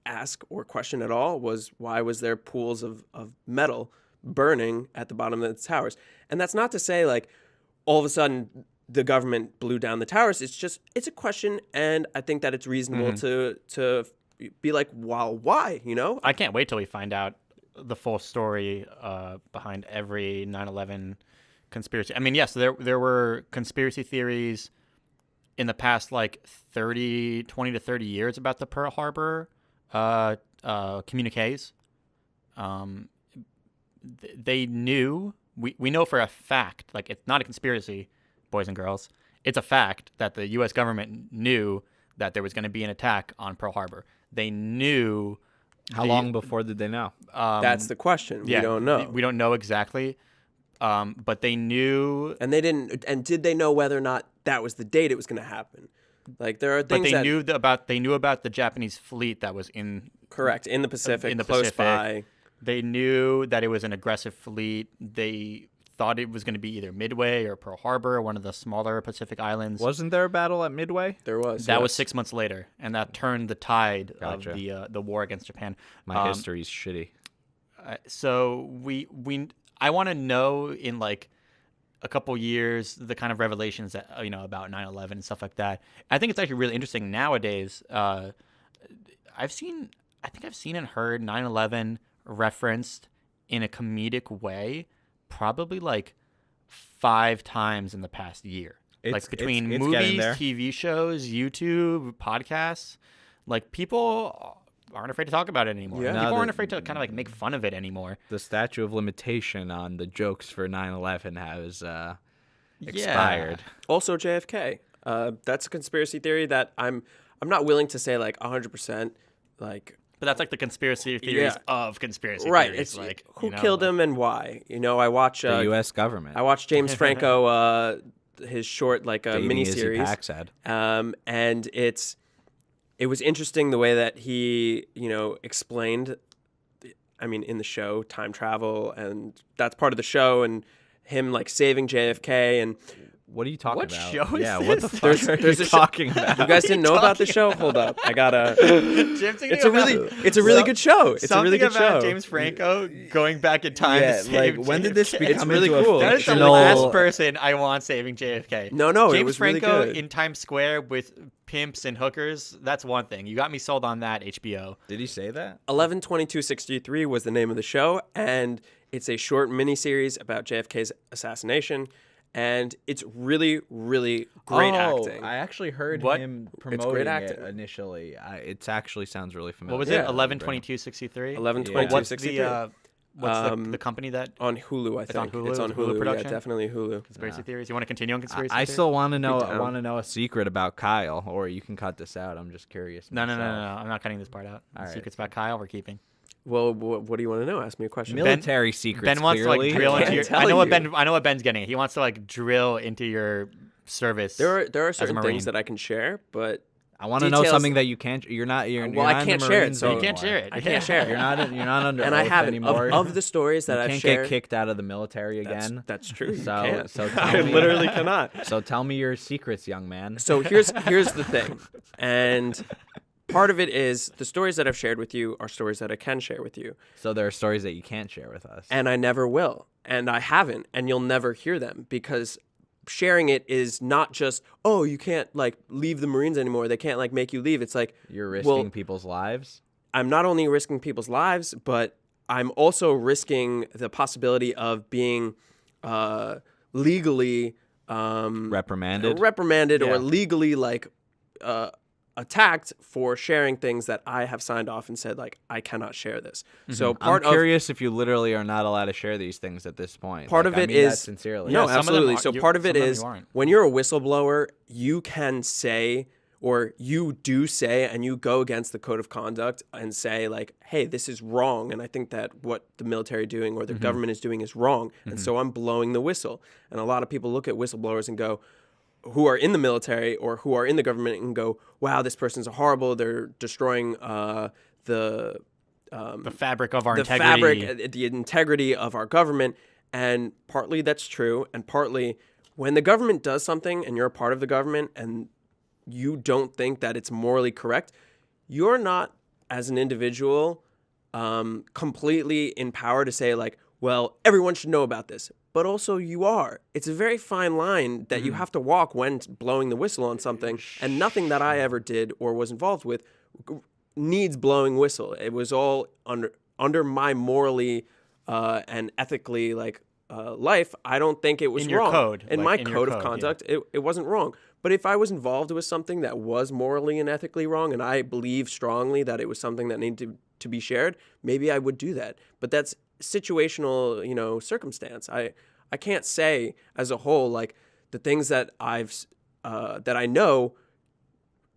Speaker 2: ask or question at all was why was there pools of metal burning at the bottom of the towers? And that's not to say like all of a sudden the government blew down the towers. It's a question, and I think that it's reasonable to be like, well, why? You know?
Speaker 1: I can't wait till we find out the full story behind every 9/11 conspiracy. I mean, yes, there were conspiracy theories in the past like 20 to 30 years about the Pearl Harbor communiques. They knew, we know for a fact, like it's not a conspiracy, boys and girls, it's a fact that the U.S. government knew that there was going to be an attack on Pearl Harbor. They knew.
Speaker 3: How long before did they know?
Speaker 2: That's the question. We don't know.
Speaker 1: We don't know exactly. But they knew.
Speaker 2: And they didn't. And did they know whether or not that was the date it was going to happen? Like there are things
Speaker 1: But they
Speaker 2: that
Speaker 1: knew about the Japanese fleet that was in
Speaker 2: correct in the Pacific,
Speaker 1: in the
Speaker 2: close
Speaker 1: Pacific.
Speaker 2: by.
Speaker 1: They knew that it was an aggressive fleet. They thought it was going to be either Midway or Pearl Harbor, one of the smaller Pacific islands.
Speaker 3: Wasn't there a battle at Midway?
Speaker 2: There was.
Speaker 1: That was
Speaker 2: yes.
Speaker 1: 6 months later, and that turned the tide
Speaker 3: Gotcha.
Speaker 1: of the war against Japan.
Speaker 3: My history's shitty.
Speaker 1: So I want to know in like a couple years the kind of revelations that about 9/11 and stuff like that. I think it's actually really interesting nowadays. I've seen I think I've seen and heard 9/11 referenced in a comedic way probably like 5 times in the past year. Like between
Speaker 3: it's
Speaker 1: movies,
Speaker 3: getting there.
Speaker 1: TV shows, YouTube, podcasts, like people aren't afraid to talk about it anymore.
Speaker 2: Yeah.
Speaker 1: People aren't afraid to kind of like make fun of it anymore.
Speaker 3: The statute of limitation on the jokes for 9/11 has expired.
Speaker 2: Also JFK. That's a conspiracy theory that I'm not willing to say like 100%. Like,
Speaker 1: But that's like the conspiracy theories of conspiracy
Speaker 2: right.
Speaker 1: theories.
Speaker 2: It's
Speaker 1: like
Speaker 2: who killed him and why. You know, I watch
Speaker 3: The U.S. government.
Speaker 2: I watched James Franco his short like a
Speaker 3: Dating Izzy
Speaker 2: miniseries.
Speaker 3: Paxad.
Speaker 2: And it was interesting the way that he, explained, I mean, in the show, time travel, and that's part of the show, and him like saving JFK. And
Speaker 3: What are you talking
Speaker 1: What
Speaker 3: about?
Speaker 1: show is
Speaker 3: yeah, what the
Speaker 1: this?
Speaker 3: fuck are
Speaker 2: there's
Speaker 3: you
Speaker 2: a show-
Speaker 3: talking about?
Speaker 2: you guys didn't know about the show? Hold up, I gotta. It's a really good show. It's a really good show.
Speaker 1: James Franco going back in time.
Speaker 3: Yeah,
Speaker 1: to save
Speaker 3: like when did this
Speaker 1: JFK?
Speaker 3: become
Speaker 2: It's really
Speaker 3: into
Speaker 2: cool.
Speaker 3: a
Speaker 1: That is the
Speaker 3: fictional?
Speaker 1: last person I want saving JFK.
Speaker 2: No,
Speaker 1: James
Speaker 2: it was really
Speaker 1: Franco
Speaker 2: good.
Speaker 1: in Times Square with pimps and hookers. That's one thing. You got me sold on that, HBO.
Speaker 3: Did he say that?
Speaker 2: 11/22/63 was the name of the show, and it's a short miniseries about JFK's assassination. And it's really, really great acting.
Speaker 3: I actually heard
Speaker 1: What?
Speaker 3: him
Speaker 2: great
Speaker 3: promoting it
Speaker 2: acting.
Speaker 3: initially. It actually sounds really familiar.
Speaker 1: What was
Speaker 2: Yeah.
Speaker 1: it? 11/22/63.
Speaker 2: 11/22/63
Speaker 1: What's the company that
Speaker 2: on Hulu. I
Speaker 1: It's on
Speaker 2: think
Speaker 1: Hulu?
Speaker 2: it's on
Speaker 1: It's Hulu
Speaker 2: Hulu.
Speaker 1: production?
Speaker 2: Yeah, definitely Hulu.
Speaker 1: conspiracy theories? You want to continue on conspiracy?
Speaker 3: I
Speaker 1: theories?
Speaker 3: still want to know.
Speaker 2: down.
Speaker 3: I want to know a secret about Kyle, or you can cut this out. I'm just curious.
Speaker 1: No.
Speaker 3: myself.
Speaker 1: I'm not cutting this part out.
Speaker 3: All right.
Speaker 1: Secrets about Kyle, we're keeping.
Speaker 2: Well, what do you want to know? Ask me a question.
Speaker 3: Military secrets.
Speaker 1: Ben wants to like
Speaker 3: clearly.
Speaker 1: drill
Speaker 2: I
Speaker 1: into
Speaker 2: can't
Speaker 1: your.
Speaker 2: tell
Speaker 1: I know what
Speaker 2: you.
Speaker 1: Ben. I know what Ben's getting. He wants to like drill into your service.
Speaker 2: There are
Speaker 1: a
Speaker 2: certain
Speaker 1: Marine.
Speaker 2: things that I can share, but
Speaker 3: I want to know
Speaker 2: details-
Speaker 3: something that you can't. You're not. You're.
Speaker 2: Well,
Speaker 3: you're
Speaker 2: I
Speaker 3: not in
Speaker 2: can't
Speaker 3: the
Speaker 2: share it,
Speaker 3: Marines
Speaker 2: so- You
Speaker 1: can't
Speaker 3: anymore.
Speaker 1: share it.
Speaker 2: I can't share it.
Speaker 3: You're not. You're not under
Speaker 2: and I
Speaker 3: oath
Speaker 2: haven't.
Speaker 3: anymore.
Speaker 2: Of the stories that
Speaker 3: you
Speaker 2: I've
Speaker 3: can't
Speaker 2: shared,
Speaker 3: get kicked out of the military again.
Speaker 2: That's true. You
Speaker 3: So-
Speaker 2: can't.
Speaker 3: so tell
Speaker 2: I
Speaker 3: me-
Speaker 2: literally cannot.
Speaker 3: So tell me your secrets, young man.
Speaker 2: So here's the thing, and part of it is the stories that I've shared with you are stories that I can share with you,
Speaker 3: So there are stories that you can't share with us.
Speaker 2: and I never will, and I haven't, and you'll never hear them because sharing it is not just, oh, you can't like leave the Marines anymore. They can't like make you leave. It's like
Speaker 3: You're risking
Speaker 2: well,
Speaker 3: people's lives.
Speaker 2: I'm not only risking people's lives, but I'm also risking the possibility of being legally
Speaker 3: Reprimanded.
Speaker 2: reprimanded
Speaker 1: Yeah.
Speaker 2: or legally like attacked for sharing things that I have signed off and said like I cannot share this. So
Speaker 3: I'm
Speaker 2: part of
Speaker 3: curious if you literally are not allowed to share these things at this point.
Speaker 2: part
Speaker 3: Like,
Speaker 2: of
Speaker 3: I
Speaker 2: it
Speaker 3: mean that
Speaker 2: is
Speaker 3: sincerely.
Speaker 2: no,
Speaker 1: Yeah, some of them
Speaker 2: absolutely.
Speaker 1: are-
Speaker 2: So
Speaker 1: you-
Speaker 2: part of
Speaker 1: some
Speaker 2: it
Speaker 1: of them
Speaker 2: is
Speaker 1: you aren't.
Speaker 2: when you're a whistleblower, you can say or you do say and you go against the code of conduct and say like, hey, this is wrong, and I think that what the military doing or the government is doing is wrong, and so I'm blowing the whistle. And a lot of people look at whistleblowers and go, who are in the military or who are in the government and go, wow, this person's horrible. They're destroying the
Speaker 1: fabric of our
Speaker 2: the
Speaker 1: integrity.
Speaker 2: fabric, the integrity of our government. And partly that's true. And partly when the government does something and you're a part of the government and you don't think that it's morally correct, you're not, as an individual, completely in power to say like, well, everyone should know about this. But also you are. It's a very fine line that you have to walk when blowing the whistle on something. And nothing that I ever did or was involved with needs blowing whistle. It was all under my morally and ethically life. I don't think it was
Speaker 1: In your
Speaker 2: wrong.
Speaker 1: code,
Speaker 2: In
Speaker 1: like,
Speaker 2: my
Speaker 1: in your
Speaker 2: code of
Speaker 1: code, yeah.
Speaker 2: conduct, it wasn't wrong. But if I was involved with something that was morally and ethically wrong, and I believe strongly that it was something that needed to be shared, maybe I would do that. But that's situational, circumstance. I can't say as a whole like the things that that I know.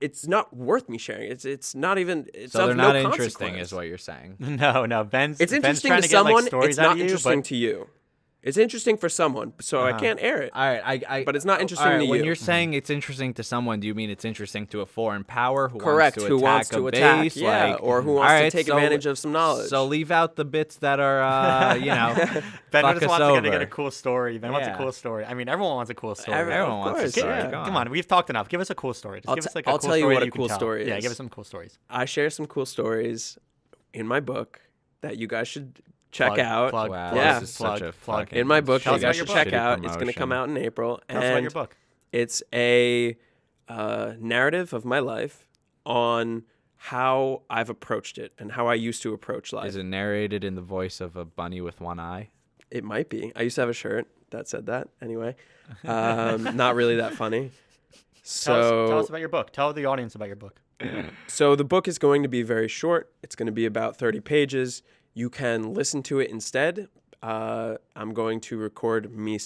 Speaker 2: It's not worth me sharing. It's not even. It's
Speaker 3: So
Speaker 2: of
Speaker 3: they're
Speaker 2: no
Speaker 3: not interesting,
Speaker 2: consequence.
Speaker 3: is what you're saying.
Speaker 1: No. Ben's
Speaker 2: It's interesting
Speaker 1: trying
Speaker 2: to
Speaker 1: to get, like,
Speaker 2: someone.
Speaker 1: stories
Speaker 2: It's
Speaker 1: out of
Speaker 2: not
Speaker 1: you,
Speaker 2: interesting
Speaker 1: but-
Speaker 2: to you. It's interesting for someone, so I can't air it.
Speaker 3: All right,
Speaker 2: But it's not interesting
Speaker 3: all right,
Speaker 2: to
Speaker 3: when
Speaker 2: you.
Speaker 3: you're saying it's interesting to someone, do you mean it's interesting to a foreign power who
Speaker 2: Correct.
Speaker 3: wants to
Speaker 2: Who
Speaker 3: attack
Speaker 2: wants
Speaker 3: a
Speaker 2: to attack?
Speaker 3: base?
Speaker 2: Yeah,
Speaker 3: like,
Speaker 2: or who
Speaker 3: all
Speaker 2: wants
Speaker 3: right,
Speaker 2: to take
Speaker 3: so-
Speaker 2: advantage of some knowledge.
Speaker 3: So leave out the bits that are,
Speaker 1: Ben
Speaker 3: fuck
Speaker 1: just
Speaker 3: us
Speaker 1: wants to get
Speaker 3: over.
Speaker 1: a cool story. Ben wants a
Speaker 3: Yeah.
Speaker 1: cool story. I mean, everyone wants a cool story.
Speaker 3: Everyone
Speaker 2: Of
Speaker 3: wants a
Speaker 2: course,
Speaker 3: story.
Speaker 2: yeah.
Speaker 3: Go
Speaker 1: Come on, we've talked enough. Give us a cool story. Just give us like a
Speaker 2: I'll
Speaker 1: cool
Speaker 2: tell you
Speaker 1: story
Speaker 2: what
Speaker 1: that
Speaker 2: a
Speaker 1: can
Speaker 2: cool
Speaker 1: tell.
Speaker 2: story
Speaker 1: Yeah,
Speaker 2: is.
Speaker 1: give us some cool stories.
Speaker 2: I share some cool stories in my book that you guys should check
Speaker 1: Plug,
Speaker 2: out.
Speaker 1: plug,
Speaker 3: Wow,
Speaker 1: plug,
Speaker 2: Yeah.
Speaker 3: this is
Speaker 1: plug,
Speaker 3: such a
Speaker 1: plug.
Speaker 3: fucking
Speaker 2: In my book,
Speaker 1: Tell
Speaker 2: you
Speaker 1: us
Speaker 2: guys
Speaker 1: about
Speaker 2: should
Speaker 1: your
Speaker 2: check
Speaker 3: shitty
Speaker 2: out. It's going to come
Speaker 3: promotion.
Speaker 2: out in April.
Speaker 1: Tell us about your book.
Speaker 2: It's a narrative of my life on how I've approached it and how I used to approach life.
Speaker 3: Is it narrated in the voice of a bunny with one eye?
Speaker 2: It might be. I used to have a shirt that said that. Anyway, not really that funny.
Speaker 1: Tell us about your book. Tell the audience about your book.
Speaker 2: So the book is going to be very short. It's going to be about 30 pages. You can listen to it instead. I'm going to record me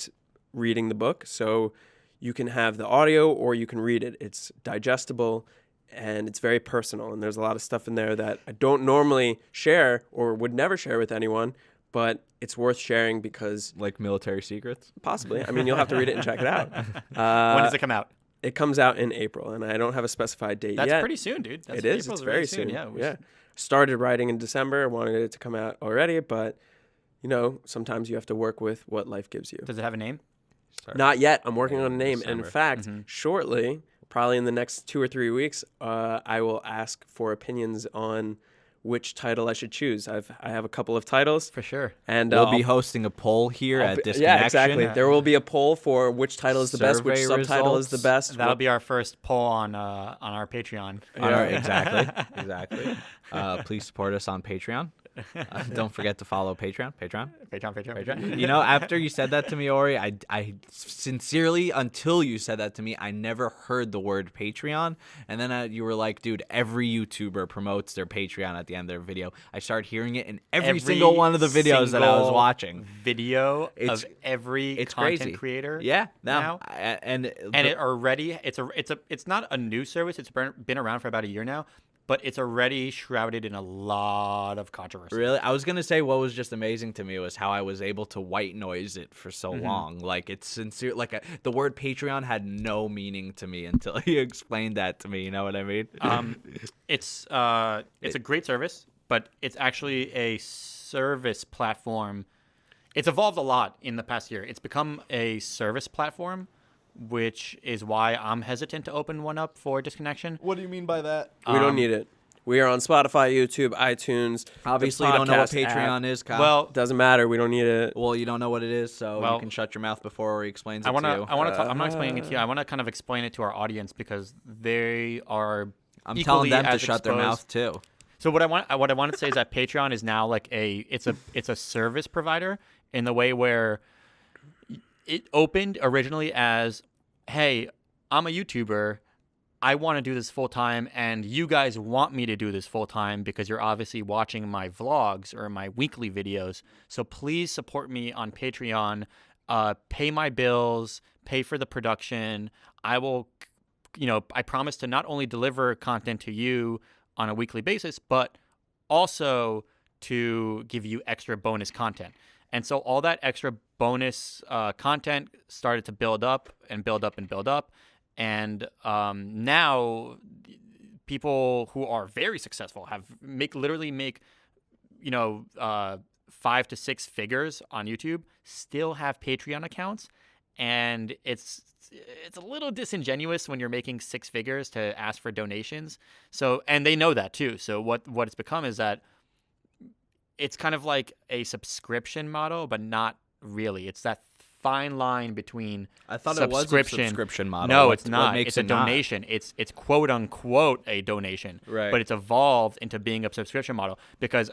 Speaker 2: reading the book, so you can have the audio or you can read it. It's digestible and it's very personal. And there's a lot of stuff in there that I don't normally share or would never share with anyone, but it's worth sharing because...
Speaker 3: Like military secrets?
Speaker 2: Possibly. I mean, you'll have to read it and check it out.
Speaker 1: When does it come out?
Speaker 2: It comes out in April, and I don't have a specified date yet.
Speaker 1: That's pretty soon, dude.
Speaker 2: It is.
Speaker 1: April's
Speaker 2: It's very soon.
Speaker 1: Yeah.
Speaker 2: Started writing in December. Wanted it to come out already, but, sometimes you have to work with what life gives you.
Speaker 1: Does it have a name?
Speaker 2: Not yet. I'm working on a name. And in
Speaker 3: December.
Speaker 2: fact, shortly, probably in the next 2 or 3 weeks, I will ask for opinions on which title I should choose. I have a couple of titles.
Speaker 1: For sure.
Speaker 2: And
Speaker 3: We'll be hosting a poll here at Disconnection.
Speaker 2: Yeah, exactly. There will be a poll for which title is the best, which
Speaker 3: Survey
Speaker 2: subtitle is the
Speaker 3: results.
Speaker 2: best.
Speaker 1: That'll be our first poll on our Patreon.
Speaker 3: Exactly. Please support us on Patreon. Don't forget to follow Patreon.
Speaker 1: Patreon.
Speaker 3: After you said that to me, Ori, I sincerely, until you said that to me, I never heard the word Patreon. And then you were like, dude, every YouTuber promotes their Patreon at the end of their video. I started hearing it in every single one of the videos that I was watching.
Speaker 1: Video of every content
Speaker 3: crazy.
Speaker 1: Creator.
Speaker 3: Yeah,
Speaker 1: now. It's not a new service. It's been around for about a year now. But it's already shrouded in a lot of controversy.
Speaker 3: Really? I was going to say what was just amazing to me was how I was able to white noise it for so long. Like, it's sincere. Like, the word Patreon had no meaning to me until you explained that to me. You know what I mean?
Speaker 1: It's a great service, but it's actually a service platform. It's evolved a lot in the past year. It's become a service platform, which is why I'm hesitant to open one up for Disconnection.
Speaker 3: What do you mean by that?
Speaker 2: We don't need it. We are on Spotify, YouTube, iTunes.
Speaker 3: Obviously, you don't know what Patreon is, Kyle.
Speaker 1: Well,
Speaker 2: Doesn't matter. We don't need it.
Speaker 3: Well, you don't know what it is, so you can shut your mouth before he explains it to you.
Speaker 1: I'm not explaining it to you. I want to kind of explain it to our audience because they are.
Speaker 3: I'm telling them to shut their mouth too.
Speaker 1: So what I want to say is that Patreon is now like it's a service provider in the way where it opened originally as, hey, I'm a YouTuber. I want to do this full time, and you guys want me to do this full time because you're obviously watching my vlogs or my weekly videos. So please support me on Patreon. Pay my bills, pay for the production. I will, I promise to not only deliver content to you on a weekly basis, but also to give you extra bonus content. And so all that extra bonus content started to build up and build up and build up. And now people who are very successful literally make 5 to 6 figures on YouTube still have Patreon accounts. And it's a little disingenuous when you're making 6 figures to ask for donations. So, and they know that too. So what it's become is that it's kind of like a subscription model, but not really. It's that fine line between
Speaker 3: I thought it was a subscription model.
Speaker 1: No, it's not. It's a donation. It's quote unquote a donation.
Speaker 3: Right.
Speaker 1: But it's evolved into being a subscription model because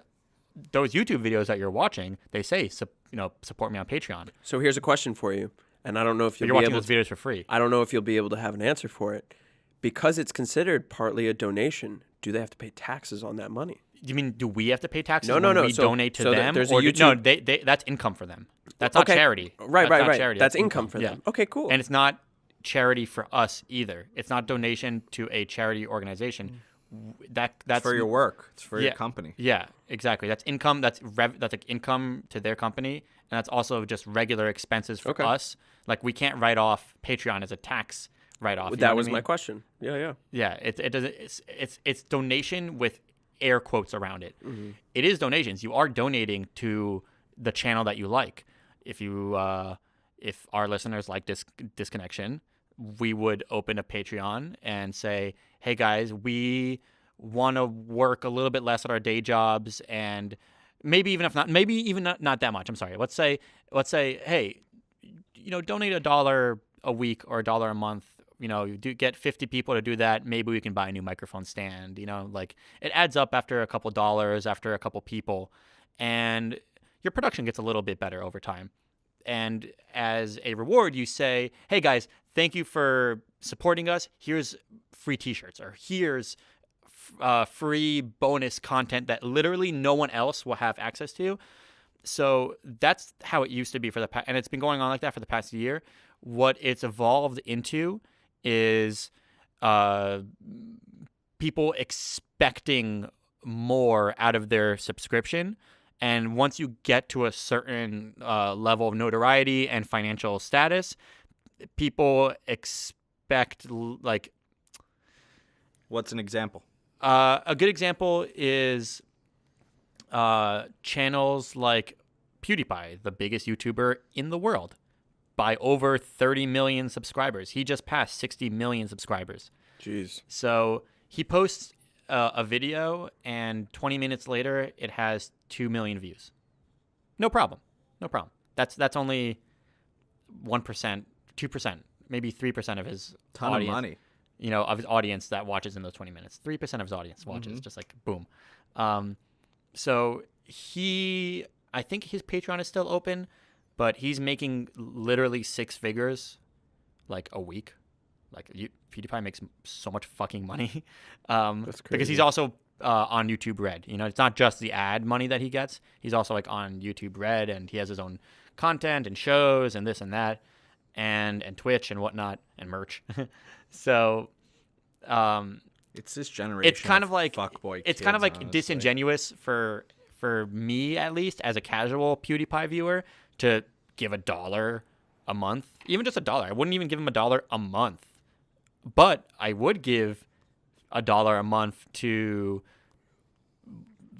Speaker 1: those YouTube videos that you're watching, they say support me on Patreon.
Speaker 2: So here's a question for you, and I don't know if
Speaker 1: You're
Speaker 2: be
Speaker 1: watching
Speaker 2: able
Speaker 1: those videos for free.
Speaker 2: I don't know if you'll be able to have an answer for it. Because it's considered partly a donation, do they have to pay taxes on that money?
Speaker 1: You mean, do we have to pay taxes
Speaker 2: No,
Speaker 1: when we donate to them?
Speaker 2: There's
Speaker 1: or
Speaker 2: a YouTube...
Speaker 1: No, they that's income for them. That's not charity.
Speaker 2: Right.
Speaker 1: Charity.
Speaker 2: That's income for them. Okay, cool.
Speaker 1: And it's not charity for us either. It's not donation to a charity organization. That's
Speaker 3: for your work. It's for your company.
Speaker 1: Yeah, exactly. That's income. That's like income to their company, and that's also just regular expenses for us. Like we can't write off Patreon as a tax write-off.
Speaker 2: That was my question. Yeah.
Speaker 1: Yeah, it doesn't. It's donation with air quotes around it. Mm-hmm. It is donations. You are donating to the channel that you like. If our listeners like Disconnection, we would open a Patreon and say, hey guys, we want to work a little bit less at our day jobs, and maybe even not that much. I'm sorry. Let's say, hey, donate $1 a week or $1 a month you do get 50 people to do that, maybe we can buy a new microphone stand. Like it adds up after a couple dollars, after a couple people, and your production gets a little bit better over time. And as a reward, you say, hey guys, thank you for supporting us. Here's free t-shirts, or here's free bonus content that literally no one else will have access to. So that's how it used to be for the past, and it's been going on like that for the past year. What it's evolved into is people expecting more out of their subscription. And once you get to a certain level of notoriety and financial status, people expect, like...
Speaker 3: What's an example?
Speaker 1: A good example is channels like PewDiePie, the biggest YouTuber in the world, by over 30 million subscribers. He just passed 60 million subscribers.
Speaker 2: Jeez.
Speaker 1: So he posts a video, and 20 minutes later, it has 2 million views. No problem. That's only 1%, 2%, maybe 3% of his
Speaker 3: Ton
Speaker 1: audience.
Speaker 3: of money.
Speaker 1: Of his audience that watches in those 20 minutes. 3% of his audience watches, just like boom. So I think his Patreon is still open, but he's making literally 6 figures like a week. Like PewDiePie makes so much fucking money.
Speaker 2: That's crazy.
Speaker 1: Because he's also on YouTube Red. It's not just the ad money that he gets. He's also like on YouTube Red, and he has his own content and shows and this and that, and Twitch and whatnot and merch. So
Speaker 3: it's this generation.
Speaker 1: It's kind of like
Speaker 3: fuckboy
Speaker 1: it's
Speaker 3: kids,
Speaker 1: kind of like
Speaker 3: honestly.
Speaker 1: disingenuous for me, at least as a casual PewDiePie viewer, to give $1 a month, even just $1. I wouldn't even give him $1 a month. But I would give $1 a month to,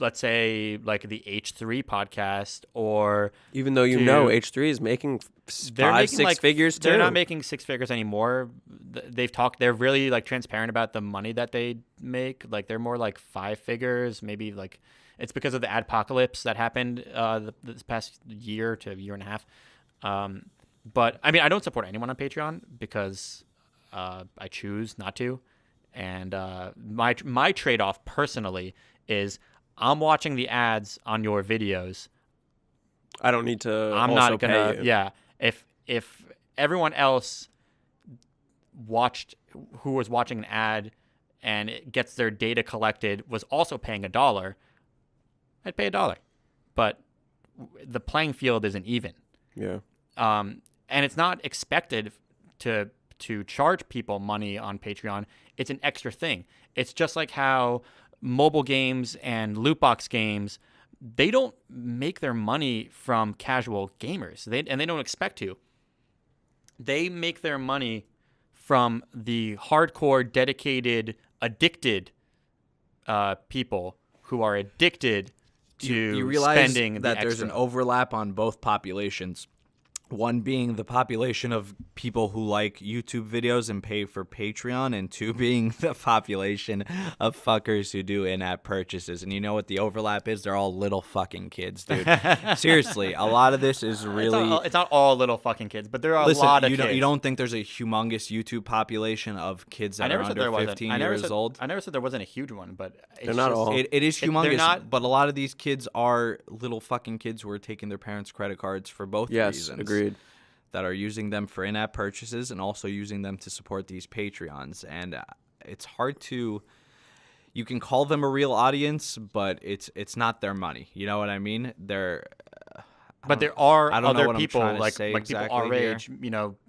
Speaker 1: let's say, like the H3 podcast, or
Speaker 2: even though H3 is making 5-6 figures too.
Speaker 1: They're not making 6 figures anymore. They've talked. They're really like transparent about the money that they make. Like they're more like 5 figures, maybe. Like it's because of the adpocalypse that happened this past year to year and a half. But I mean, I don't support anyone on Patreon because I choose not to. And my trade-off personally is I'm watching the ads on your videos.
Speaker 2: I don't need to.
Speaker 1: I'm
Speaker 2: also
Speaker 1: not gonna.
Speaker 2: pay you.
Speaker 1: Yeah. If everyone else who was watching an ad and it gets their data collected was also paying $1, I'd pay $1. But the playing field isn't even.
Speaker 2: Yeah.
Speaker 1: And it's not expected to charge people money on Patreon. It's an extra thing. It's just like how mobile games and loot box games, they don't make their money from casual gamers. They don't expect to. They make their money from the hardcore, dedicated, addicted people who are addicted to
Speaker 3: you realize
Speaker 1: spending
Speaker 3: that
Speaker 1: the
Speaker 3: there's
Speaker 1: extra.
Speaker 3: an overlap on both populations. One being the population of people who like YouTube videos and pay for Patreon, and 2 being the population of fuckers who do in-app purchases. And you know what the overlap is? They're all little fucking kids, dude. Seriously, a lot of this is really...
Speaker 1: It's not all little fucking kids, but there are
Speaker 3: Listen,
Speaker 1: a lot of
Speaker 3: you
Speaker 1: kids.
Speaker 3: You don't think there's a humongous YouTube population of kids that are under 15 years old?
Speaker 1: I never said there wasn't a huge one, but
Speaker 2: They're not all.
Speaker 3: It is humongous,
Speaker 1: not-
Speaker 3: but a lot of these kids are little fucking kids who are taking their parents' credit cards for both reasons.
Speaker 2: Agreed.
Speaker 3: That are using them for in-app purchases and also using them to support these Patreons. And it's hard to... You can call them a real audience, but it's not their money. You know what I mean? They're...
Speaker 1: But there are
Speaker 3: I don't know
Speaker 1: other
Speaker 3: what I'm
Speaker 1: people,
Speaker 3: trying to
Speaker 1: like
Speaker 3: say
Speaker 1: people
Speaker 3: exactly
Speaker 1: our
Speaker 3: here.
Speaker 1: age,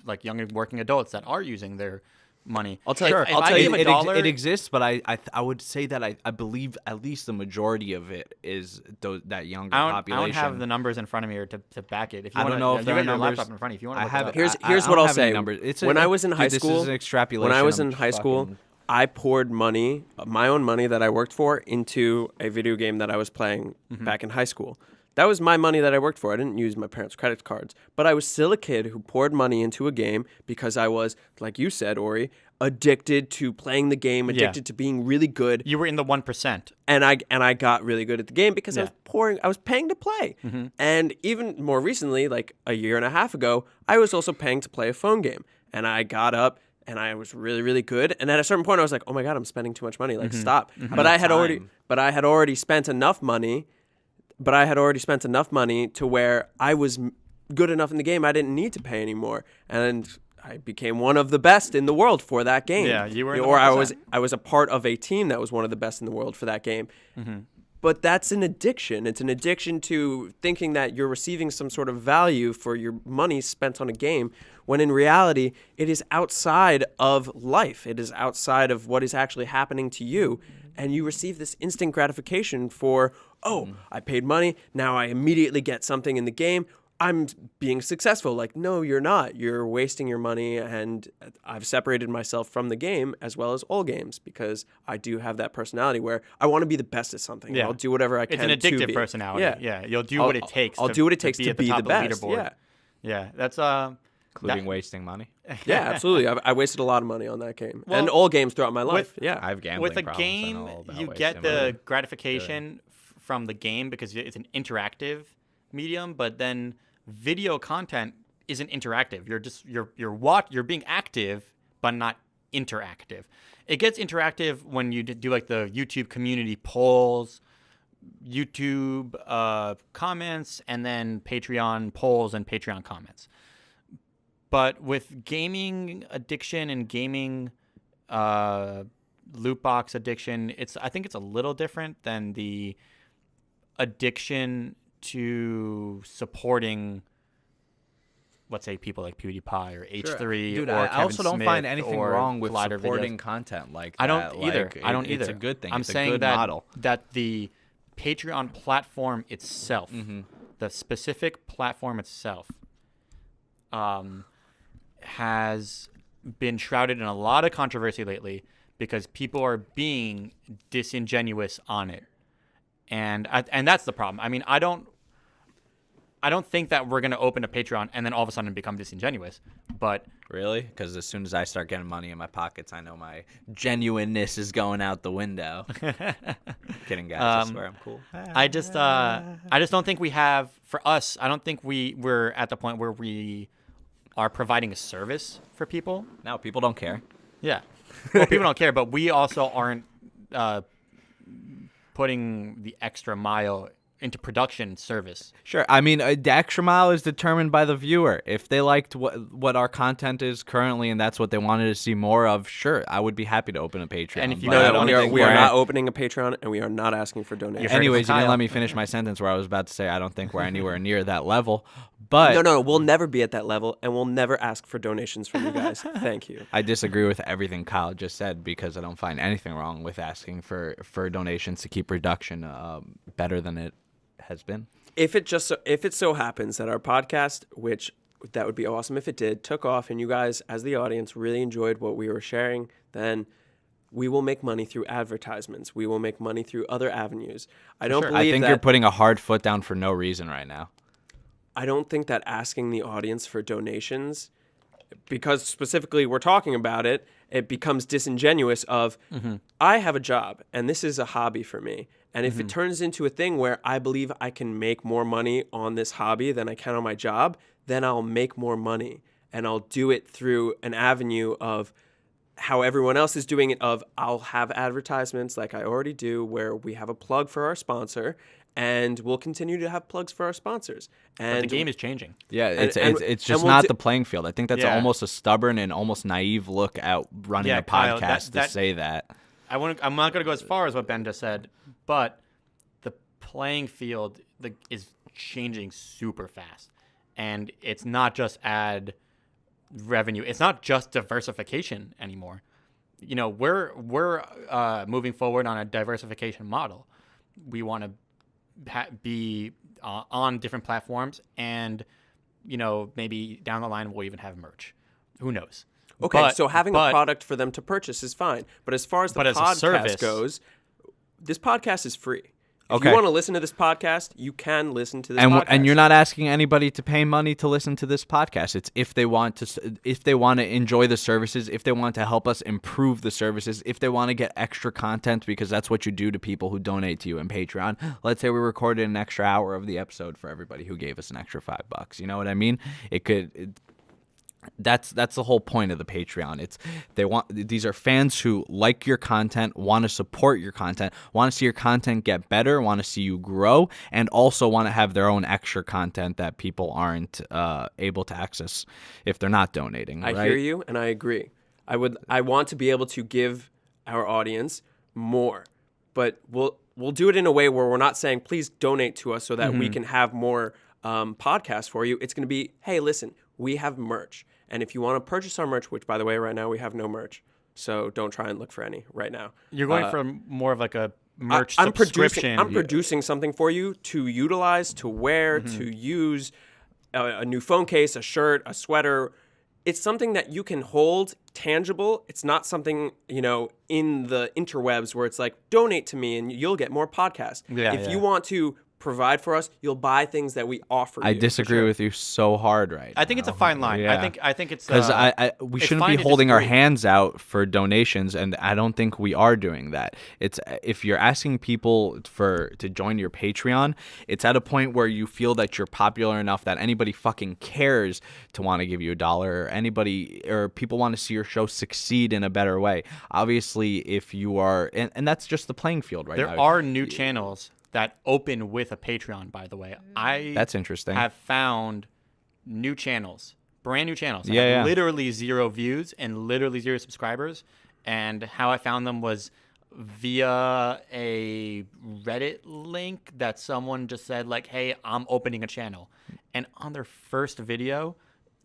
Speaker 1: like young working adults that are using their money.
Speaker 2: I'll tell you.
Speaker 1: If
Speaker 2: I'll
Speaker 1: I
Speaker 2: tell
Speaker 1: give
Speaker 2: you.
Speaker 1: $1,
Speaker 3: It exists, but I would say that I believe at least the majority of it is that younger
Speaker 1: I
Speaker 3: population.
Speaker 1: don't have the numbers in front of me to back it. If you
Speaker 3: I don't know if
Speaker 1: you
Speaker 3: there
Speaker 1: got
Speaker 3: are
Speaker 1: your
Speaker 3: numbers.
Speaker 1: laptop in front of you. If you want
Speaker 3: I
Speaker 1: to
Speaker 3: have
Speaker 1: look
Speaker 3: it.
Speaker 1: it up.
Speaker 2: Here's
Speaker 3: I
Speaker 2: what
Speaker 3: don't
Speaker 2: I'll
Speaker 3: have any
Speaker 2: say.
Speaker 3: numbers.
Speaker 2: When I was in high
Speaker 3: This
Speaker 2: school,
Speaker 3: is an extrapolation.
Speaker 2: when I was
Speaker 3: I'm
Speaker 2: in high school,
Speaker 3: fucking-
Speaker 2: I poured money, my own money that I worked for, into a video game that I was playing back in high school. That was my money that I worked for. I didn't use my parents' credit cards. But I was still a kid who poured money into a game because I was, like you said, Ori, addicted to playing the game, addicted to being really good.
Speaker 1: You were in the 1%.
Speaker 2: And I got really good at the game because I was paying to play. And even more recently, like a year and a half ago, I was also paying to play a phone game. And I got up and I was really, really good. And at a certain point, I was like, oh my God, I'm spending too much money. Like, stop. But I had already spent enough money. But I had already spent enough money to where I was good enough in the game. I didn't need to pay anymore. And I became one of the best in the world for that game.
Speaker 1: Yeah, you were in the
Speaker 2: or
Speaker 1: 1%.
Speaker 2: I was a part of a team that was one of the best in the world for that game. But that's an addiction. It's an addiction to thinking that you're receiving some sort of value for your money spent on a game, when in reality, it is outside of life. It is outside of what is actually happening to you. And you receive this instant gratification for, I paid money, now I immediately get something in the game. I'm being successful. Like, no, you're not. You're wasting your money, and I've separated myself from the game as well as all games, because I do have that personality where I want to be the best at something.
Speaker 1: Yeah.
Speaker 2: I'll do whatever I can.
Speaker 1: It's an
Speaker 2: to
Speaker 1: addictive
Speaker 2: be.
Speaker 1: personality. Yeah. You'll do what it takes.
Speaker 2: I'll do what it takes to
Speaker 1: at the
Speaker 2: be
Speaker 1: top
Speaker 2: the
Speaker 1: of the
Speaker 2: best.
Speaker 1: leaderboard. Yeah. That's
Speaker 3: Including wasting money.
Speaker 2: Yeah, absolutely. I wasted a lot of money on that game,
Speaker 1: Well,
Speaker 2: and all games throughout my life. Yeah,
Speaker 3: I have gambling
Speaker 1: with a
Speaker 3: problems. I
Speaker 1: game,
Speaker 3: know all about
Speaker 1: you
Speaker 3: wasting
Speaker 1: get the
Speaker 3: money.
Speaker 1: gratification from the game because it's an interactive medium, but then video content isn't interactive. You're being active but not interactive. It gets interactive when you do like the YouTube community polls, YouTube comments, and then Patreon polls and Patreon comments. But with gaming addiction and gaming loot box addiction, I think it's a little different than the addiction to supporting, let's say, people like PewDiePie or H3
Speaker 3: Dude,
Speaker 1: or
Speaker 3: I
Speaker 1: Kevin
Speaker 3: also don't
Speaker 1: Smith
Speaker 3: find anything
Speaker 1: or
Speaker 3: wrong with
Speaker 1: Collider
Speaker 3: supporting
Speaker 1: videos.
Speaker 3: content like that.
Speaker 1: I don't either.
Speaker 3: Like,
Speaker 1: I don't either.
Speaker 3: It's a good thing.
Speaker 1: I'm
Speaker 3: it's
Speaker 1: saying
Speaker 3: a good
Speaker 1: that
Speaker 3: model.
Speaker 1: that the Patreon platform itself, the specific platform itself, has been shrouded in a lot of controversy lately because people are being disingenuous on it, and that's the problem. I mean, I don't think that we're gonna open a Patreon and then all of a sudden become disingenuous, but
Speaker 3: Really? Because as soon as I start getting money in my pockets, I know my genuineness is going out the window. Kidding, guys. I swear I'm cool.
Speaker 1: I just don't think we have, for us, I don't think we're at the point where we are providing a service for people.
Speaker 3: No, people don't care.
Speaker 1: Yeah. Well, people don't care, but we also aren't putting the extra mile into production service.
Speaker 3: Sure. I mean, the extra mile is determined by the viewer. If they liked what our content is currently and that's what they wanted to see more of, sure, I would be happy to open a Patreon.
Speaker 1: And if you
Speaker 3: But I don't think
Speaker 2: we are
Speaker 3: we're-
Speaker 2: not opening a Patreon, and we are not asking for donations.
Speaker 3: Anyways, you didn't
Speaker 1: Kyle.
Speaker 3: let me finish my sentence where I was about to say I don't think we're anywhere near that level. But
Speaker 2: No, we'll never be at that level, and we'll never ask for donations from you guys. Thank you.
Speaker 3: I disagree with everything Kyle just said because I don't find anything wrong with asking for donations to keep production better than it has been.
Speaker 2: If it so happens that our podcast, which that would be awesome if it did, took off and you guys as the audience really enjoyed what we were sharing, then we will make money through advertisements. We will make money through other avenues. I don't
Speaker 1: Sure.
Speaker 2: believe
Speaker 3: I think
Speaker 2: that
Speaker 3: you're putting a hard foot down for no reason right now.
Speaker 2: I don't think that asking the audience for donations, because specifically we're talking about it, it becomes disingenuous of, I have a job and this is a hobby for me. And if it turns into a thing where I believe I can make more money on this hobby than I can on my job, then I'll make more money. And I'll do it through an avenue of how everyone else is doing it, of I'll have advertisements like I already do where we have a plug for our sponsor, and we'll continue to have plugs for our sponsors. And
Speaker 1: But the game is changing.
Speaker 3: Yeah,
Speaker 2: And-
Speaker 3: it's
Speaker 2: and
Speaker 3: just
Speaker 2: we'll
Speaker 3: not
Speaker 2: do-
Speaker 3: the playing field. I think that's
Speaker 1: Yeah.
Speaker 3: almost a stubborn and almost naive look at running
Speaker 1: Yeah,
Speaker 3: a
Speaker 1: Kyle,
Speaker 3: podcast
Speaker 1: that-
Speaker 3: to say that.
Speaker 1: I'm not going to go as far as what Ben just said, but the playing field is changing super fast. And it's not just ad revenue. It's not just diversification anymore. You know, we're moving forward on a diversification model. We want to be on different platforms, and, you know, maybe down the line we'll even have merch. Who knows?
Speaker 2: Okay, so having a product for them to purchase is fine. But as far as the
Speaker 1: But as a
Speaker 2: podcast
Speaker 1: service-
Speaker 2: goes, this podcast is free. If
Speaker 3: Okay.
Speaker 2: you want to listen to this podcast, you can listen to this podcast.
Speaker 3: And you're not asking anybody to pay money to listen to this podcast. It's if they want to enjoy the services, if they want to help us improve the services, if they want to get extra content, because that's what you do to people who donate to you in Patreon. Let's say we recorded an extra hour of the episode for everybody who gave us an extra $5. You know what I mean? That's the whole point of the Patreon. These are fans who like your content, want to support your content, want to see your content get better, want to see you grow, and also want to have their own extra content that people aren't able to access if they're not donating.
Speaker 2: I
Speaker 3: right?
Speaker 2: hear you, and I agree. I want to be able to give our audience more, but we'll do it in a way where we're not saying please donate to us so that we can have more podcasts for you. It's going to be, hey, listen, we have merch. And if you want to purchase our merch, which, by the way, right now we have no merch, so don't try and look for any right now.
Speaker 1: You're going for more of like a merch subscription.
Speaker 2: I'm producing something for you to utilize, to wear, to use, a new phone case, a shirt, a sweater. It's something that you can hold tangible. It's not something, in the interwebs where it's like, donate to me and you'll get more podcasts. If you want to provide for us, you'll buy things that we offer you.
Speaker 3: I disagree with you so hard right now.
Speaker 1: I think it's a fine line.
Speaker 3: Yeah.
Speaker 1: I think it's
Speaker 3: because we shouldn't be holding our hands out for donations, and I don't think we are doing that. It's if you're asking people to join your Patreon, it's at a point where you feel that you're popular enough that anybody fucking cares to want to give you $1, or people want to see your show succeed in a better way. Obviously, if you are, and that's just the playing field right now.
Speaker 1: There are new channels that open with a Patreon, by the way.
Speaker 3: That's interesting.
Speaker 1: Have found new channels, brand new channels. That
Speaker 3: Yeah.
Speaker 1: have literally 0 views and literally 0 subscribers. And how I found them was via a Reddit link that someone just said, like, hey, I'm opening a channel. And on their first video,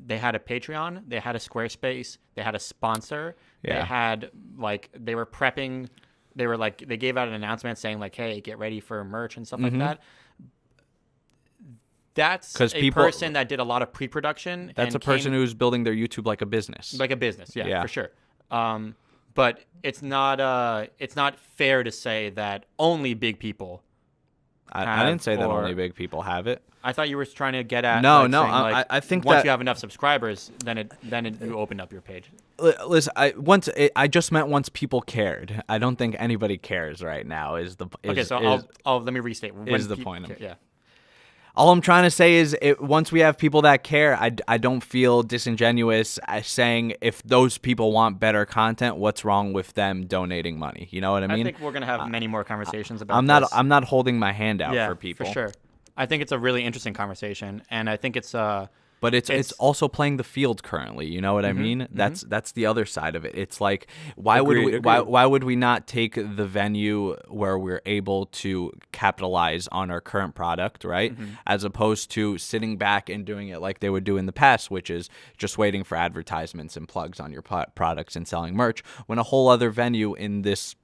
Speaker 1: they had a Patreon, they had a Squarespace, they had a sponsor, they had, like, they were prepping. They were like, they gave out an announcement saying like, hey, get ready for merch and stuff like that. That's a person that did a lot of pre-production.
Speaker 3: That's a person who's building their YouTube like a business.
Speaker 1: Like a business, yeah. For sure. But it's not fair to say that only big people
Speaker 3: I didn't say that only big people have it.
Speaker 1: I thought you were trying to get at
Speaker 3: no.
Speaker 1: Saying, like,
Speaker 3: I think
Speaker 1: once
Speaker 3: that
Speaker 1: you have enough subscribers, then you open up your page.
Speaker 3: Listen, I just meant once people cared. I don't think anybody cares right now.
Speaker 1: Let me restate.
Speaker 3: Is the point?
Speaker 1: Yeah.
Speaker 3: All I'm trying to say is, once we have people that care, I don't feel disingenuous saying if those people want better content, what's wrong with them donating money? You know what I mean?
Speaker 1: I think we're gonna have many more conversations about this.
Speaker 3: I'm not holding my hand out for people.
Speaker 1: For sure. I think it's a really interesting conversation, and I think it's
Speaker 3: But it's also playing the field currently. You know what I mean? That's the other side of it. It's like why would we not take the venue where we're able to capitalize on our current product, right? As opposed to sitting back and doing it like they would do in the past, which is just waiting for advertisements and plugs on your products and selling merch, when a whole other venue in this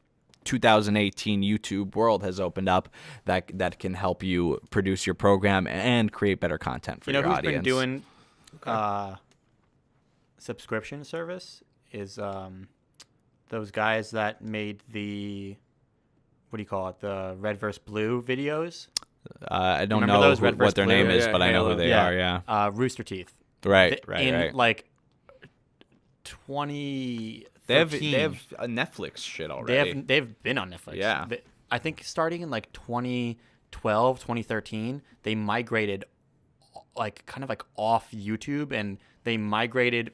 Speaker 3: 2018 YouTube world has opened up that can help you produce your program and create better content for your audience.
Speaker 1: You know who's been doing subscription service is those guys that made the, what do you call it, the Red vs. Blue videos?
Speaker 3: I don't know what their name is, but I know who they are, yeah.
Speaker 1: Rooster Teeth.
Speaker 3: Right.
Speaker 1: In like 2013.
Speaker 3: They have a Netflix shit already.
Speaker 1: They've been on Netflix.
Speaker 3: Yeah.
Speaker 1: I think starting in like 2012, 2013, they migrated like kind of like off YouTube, and they migrated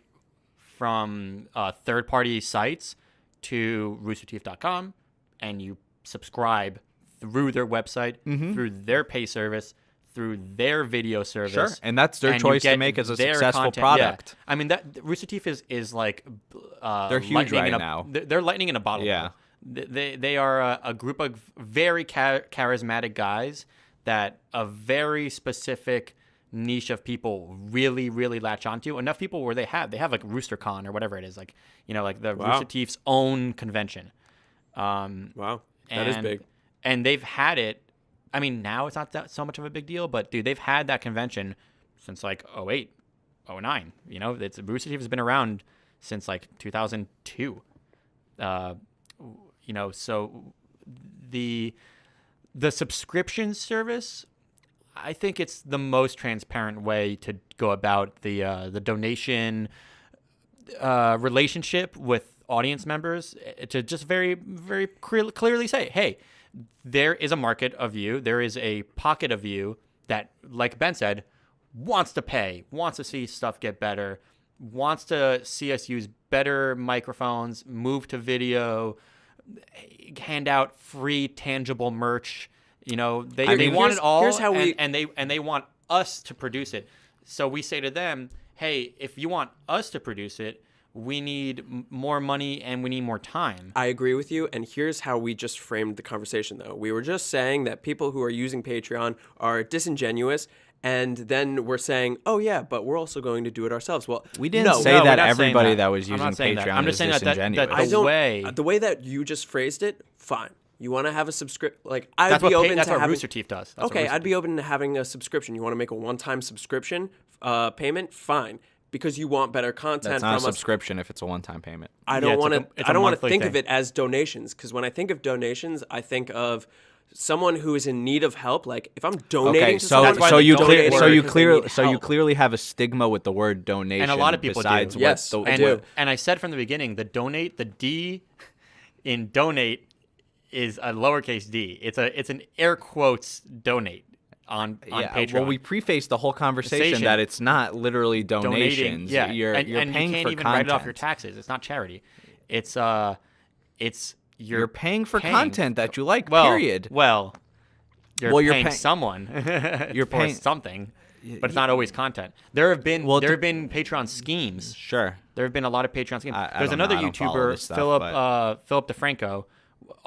Speaker 1: from third-party sites to roosterteeth.com, and you subscribe through their website, through their pay service, through their video service.
Speaker 3: Sure, and that's their choice to make as a successful product.
Speaker 1: Yeah. I mean, that Rooster Teeth is like
Speaker 3: they're huge right now.
Speaker 1: They're lightning in a bottle.
Speaker 3: Yeah,
Speaker 1: they are a group of very charismatic guys that a very specific niche of people really, really latch onto. Enough people where they have like RoosterCon or whatever it is, like like the Rooster Teeth's own convention.
Speaker 2: Wow, that is big.
Speaker 1: And they've had it. I mean, now it's not so much of a big deal, but dude, they've had that convention since like 2008, 2009. Rooster Teeth has been around since like 2002. So the subscription service, I think it's the most transparent way to go about the donation relationship with audience members, to just very, very clearly say, hey, there is a market of you, there is a pocket of you that, like Ben said, wants to pay, wants to see stuff get better, wants to see us use better microphones, move to video, hand out free tangible merch. You know, they want it all,
Speaker 2: here's how
Speaker 1: and they want us to produce it. So we say to them, hey, if you want us to produce it, we need more money and we need more time.
Speaker 2: I agree with you, and here's how we just framed the conversation, though. We were just saying that people who are using Patreon are disingenuous, and then we're saying, oh, yeah, but we're also going to do it ourselves. Well,
Speaker 3: We didn't say that everybody that was
Speaker 1: I'm
Speaker 3: using
Speaker 1: not saying
Speaker 3: Patreon
Speaker 1: that. I'm just
Speaker 3: is
Speaker 1: saying that
Speaker 3: disingenuous.
Speaker 2: the way that you just phrased it, fine. You want to have a subscription? Like, I'd
Speaker 1: that's
Speaker 2: be
Speaker 1: what
Speaker 2: open
Speaker 1: that's
Speaker 2: to
Speaker 1: what
Speaker 2: having.
Speaker 1: Rooster Teeth does. That's what
Speaker 2: Okay,
Speaker 1: Rooster
Speaker 2: I'd be open to having a subscription. You want to make a one-time subscription payment? Fine, because you want better content
Speaker 3: That's not a
Speaker 2: from us.
Speaker 3: subscription if it's a one-time payment.
Speaker 2: I
Speaker 1: Yeah,
Speaker 2: don't
Speaker 1: it's
Speaker 2: want
Speaker 1: like
Speaker 2: to.
Speaker 1: it's
Speaker 2: I
Speaker 1: a
Speaker 2: don't want to
Speaker 1: monthly
Speaker 2: think
Speaker 1: thing.
Speaker 2: of it as donations, because when I think of donations, I think of someone who is in need of help. Like if I'm donating
Speaker 3: Okay,
Speaker 2: to
Speaker 3: so
Speaker 2: someone,
Speaker 1: That's why
Speaker 3: so
Speaker 1: they
Speaker 3: you
Speaker 1: donate
Speaker 3: clear
Speaker 1: because
Speaker 3: so you
Speaker 2: they
Speaker 3: clear
Speaker 2: need
Speaker 3: so you
Speaker 2: help.
Speaker 3: clearly have a stigma with the word donation.
Speaker 1: And a lot of people do.
Speaker 3: besides
Speaker 2: Yes,
Speaker 3: what the,
Speaker 2: I
Speaker 1: and,
Speaker 2: do.
Speaker 1: and I said from the beginning, the D in donate is a lowercase d. It's an air quotes donate on Patreon.
Speaker 3: Well, we prefaced the whole conversation
Speaker 1: Conversation.
Speaker 3: that it's not literally
Speaker 1: Donating,
Speaker 3: donations.
Speaker 1: yeah,
Speaker 3: You're
Speaker 1: and
Speaker 3: paying
Speaker 1: you can't
Speaker 3: for
Speaker 1: even
Speaker 3: content.
Speaker 1: write it off your taxes. It's not charity. It's
Speaker 3: You're paying for
Speaker 1: paying
Speaker 3: content that you like.
Speaker 1: Well,
Speaker 3: period.
Speaker 1: Well,
Speaker 3: Well, you're
Speaker 1: paying
Speaker 3: paying-
Speaker 1: someone.
Speaker 3: You're
Speaker 1: for
Speaker 3: paying-
Speaker 1: something, but it's not always content. There have been Patreon schemes.
Speaker 3: Sure.
Speaker 1: There have been a lot of Patreon schemes.
Speaker 3: I
Speaker 1: There's
Speaker 3: don't know.
Speaker 1: another
Speaker 3: I don't follow this
Speaker 1: YouTuber,
Speaker 3: stuff,
Speaker 1: Philip DeFranco.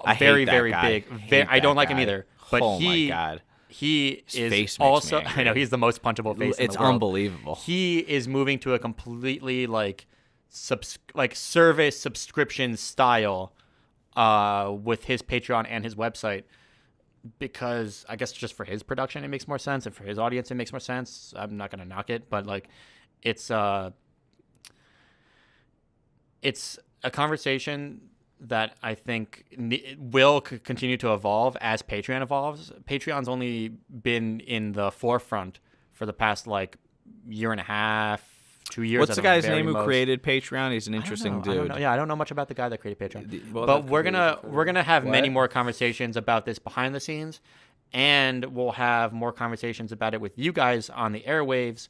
Speaker 3: I hate
Speaker 1: very,
Speaker 3: that
Speaker 1: very
Speaker 3: guy.
Speaker 1: big.
Speaker 3: Hate
Speaker 1: I don't
Speaker 3: that
Speaker 1: like him
Speaker 3: guy.
Speaker 1: either. But
Speaker 3: Oh my God.
Speaker 1: he
Speaker 3: His
Speaker 1: is
Speaker 3: face makes
Speaker 1: also.
Speaker 3: me angry.
Speaker 1: I know he's the most punchable face.
Speaker 3: It's
Speaker 1: in the world.
Speaker 3: unbelievable.
Speaker 1: He is moving to a completely service subscription style with his Patreon and his website, because I guess just for his production it makes more sense, and for his audience it makes more sense. I'm not gonna knock it, but it's a conversation that I think will continue to evolve as Patreon evolves. Patreon's only been in the forefront for the past year and a half, 2 years.
Speaker 3: What's
Speaker 1: at
Speaker 3: the guy's
Speaker 1: very
Speaker 3: name who
Speaker 1: most.
Speaker 3: created Patreon? He's an interesting
Speaker 1: I don't
Speaker 3: dude.
Speaker 1: know. Yeah, I don't know much about the guy that created Patreon.
Speaker 2: Well,
Speaker 1: But
Speaker 2: that
Speaker 1: we're
Speaker 2: could be
Speaker 1: gonna
Speaker 2: different.
Speaker 1: we're gonna have many
Speaker 3: What?
Speaker 1: more conversations about this behind the scenes, and we'll have more conversations about it with you guys on the airwaves,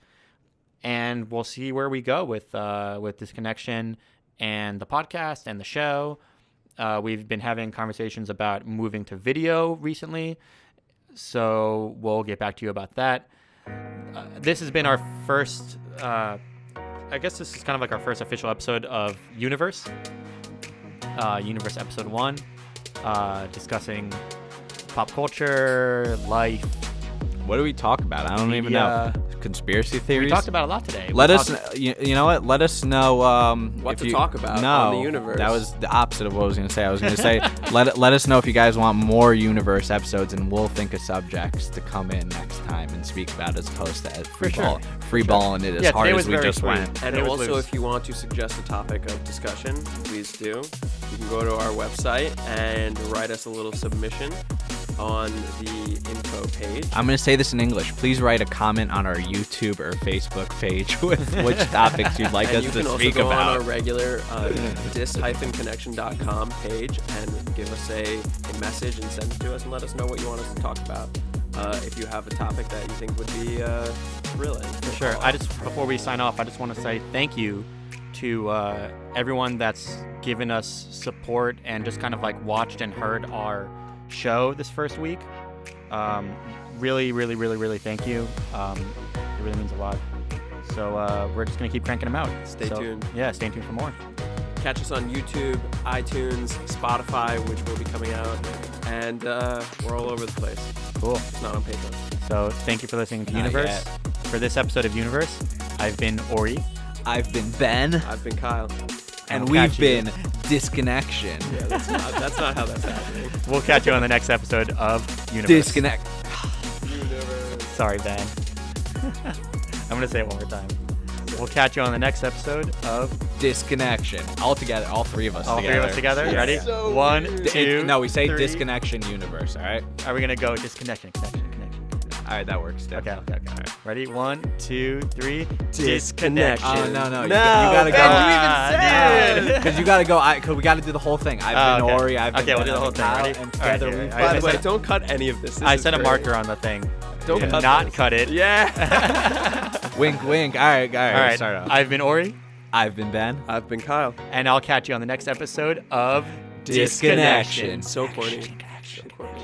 Speaker 1: and we'll see where we go with Disconnection and the podcast and the show. We've been having conversations about moving to video recently, so we'll get back to you about that. This has been our first. I guess this is kind of like our first official episode of Universe. Universe episode 1, discussing pop culture, life.
Speaker 3: What do we talk about? I don't even know. Conspiracy theories?
Speaker 1: We talked about a lot today.
Speaker 3: Let us, you know what? Let us know
Speaker 2: What
Speaker 3: if
Speaker 2: to
Speaker 3: you,
Speaker 2: talk about
Speaker 3: no,
Speaker 2: on the universe.
Speaker 3: That was the opposite of what I was going to say. I was going to say, let us know if you guys want more universe episodes, and we'll think of subjects to come in next time and speak about, as opposed to free balling it as
Speaker 1: Yeah,
Speaker 3: hard
Speaker 1: today
Speaker 3: as
Speaker 1: was
Speaker 3: we
Speaker 1: very
Speaker 3: just
Speaker 1: free.
Speaker 3: went.
Speaker 2: And
Speaker 1: It was
Speaker 2: also,
Speaker 1: loose.
Speaker 2: if you want to suggest a topic of discussion, please do. You can go to our website and write us a little submission on the info page.
Speaker 3: I'm going to say this in English. Please write a comment on our YouTube or Facebook page with which topics you'd like
Speaker 2: And
Speaker 3: us
Speaker 2: you
Speaker 3: to
Speaker 2: can also
Speaker 3: speak
Speaker 2: go on our
Speaker 3: about.
Speaker 2: regular dis-connection.com page and give us a message and send it to us and let us know what you want us to talk about. If you have a topic that you think would be thrilling.
Speaker 1: For sure. Before we sign off, I just want to say thank you to everyone that's given us support and just kind of watched and heard our show this first week. Really, really, really, really thank you. It really means a lot. So we're just going to keep cranking them out.
Speaker 2: Stay tuned.
Speaker 1: Yeah, stay tuned for more.
Speaker 2: Catch us on YouTube, iTunes, Spotify, which will be coming out, and we're all over the place.
Speaker 1: Cool.
Speaker 2: It's not on Patreon.
Speaker 1: So thank you for listening to
Speaker 3: Not
Speaker 1: Universe.
Speaker 3: yet.
Speaker 1: For this episode of Universe, I've been Ori.
Speaker 3: I've been Ben,
Speaker 2: I've been Kyle.
Speaker 3: and
Speaker 1: I'll
Speaker 3: we've
Speaker 1: catch you.
Speaker 3: been Disconnection.
Speaker 2: Yeah, that's not how that's happening.
Speaker 1: We'll catch you on the next episode of Universe.
Speaker 3: Disconnect.
Speaker 1: Sorry, Ben. I'm going to say it one more time. We'll catch you on the next episode of
Speaker 3: Disconnection. All together, all three of us
Speaker 1: All
Speaker 3: together.
Speaker 1: Three of Us Together.
Speaker 3: Yeah.
Speaker 1: Ready?
Speaker 2: So
Speaker 1: 1,
Speaker 2: weird.
Speaker 1: 2,
Speaker 3: No, we say
Speaker 1: 3.
Speaker 3: Disconnection Universe, all right?
Speaker 1: Are we going to go Disconnection, connection.
Speaker 3: All right, that works.
Speaker 1: Okay. All right. Ready? 1, 2, 3.
Speaker 2: Disconnection.
Speaker 3: Oh, no.
Speaker 2: No.
Speaker 3: You gotta go.
Speaker 1: Dude.
Speaker 3: Because you gotta go. Because we gotta do the whole thing. I've been
Speaker 1: Okay.
Speaker 3: Ori. I've been
Speaker 1: Okay, we'll
Speaker 3: Ben,
Speaker 1: do the whole
Speaker 3: I've been
Speaker 1: thing.
Speaker 3: Kyle,
Speaker 1: Ready?
Speaker 3: and
Speaker 1: All right,
Speaker 3: together
Speaker 1: here,
Speaker 3: we've
Speaker 1: I
Speaker 2: By
Speaker 1: said-
Speaker 2: the way, don't cut any of this. This
Speaker 1: I
Speaker 2: is
Speaker 1: set a
Speaker 2: great.
Speaker 1: marker on the thing.
Speaker 2: Don't
Speaker 1: Do
Speaker 2: cut
Speaker 1: not
Speaker 2: this.
Speaker 1: cut it.
Speaker 2: Yeah.
Speaker 3: Wink, wink. All right.
Speaker 1: All right.
Speaker 3: Start off.
Speaker 1: I've been Ori.
Speaker 3: I've been Ben.
Speaker 2: I've been Kyle.
Speaker 1: And I'll catch you on the next episode of
Speaker 3: Disconnection.
Speaker 2: So corny. So corny.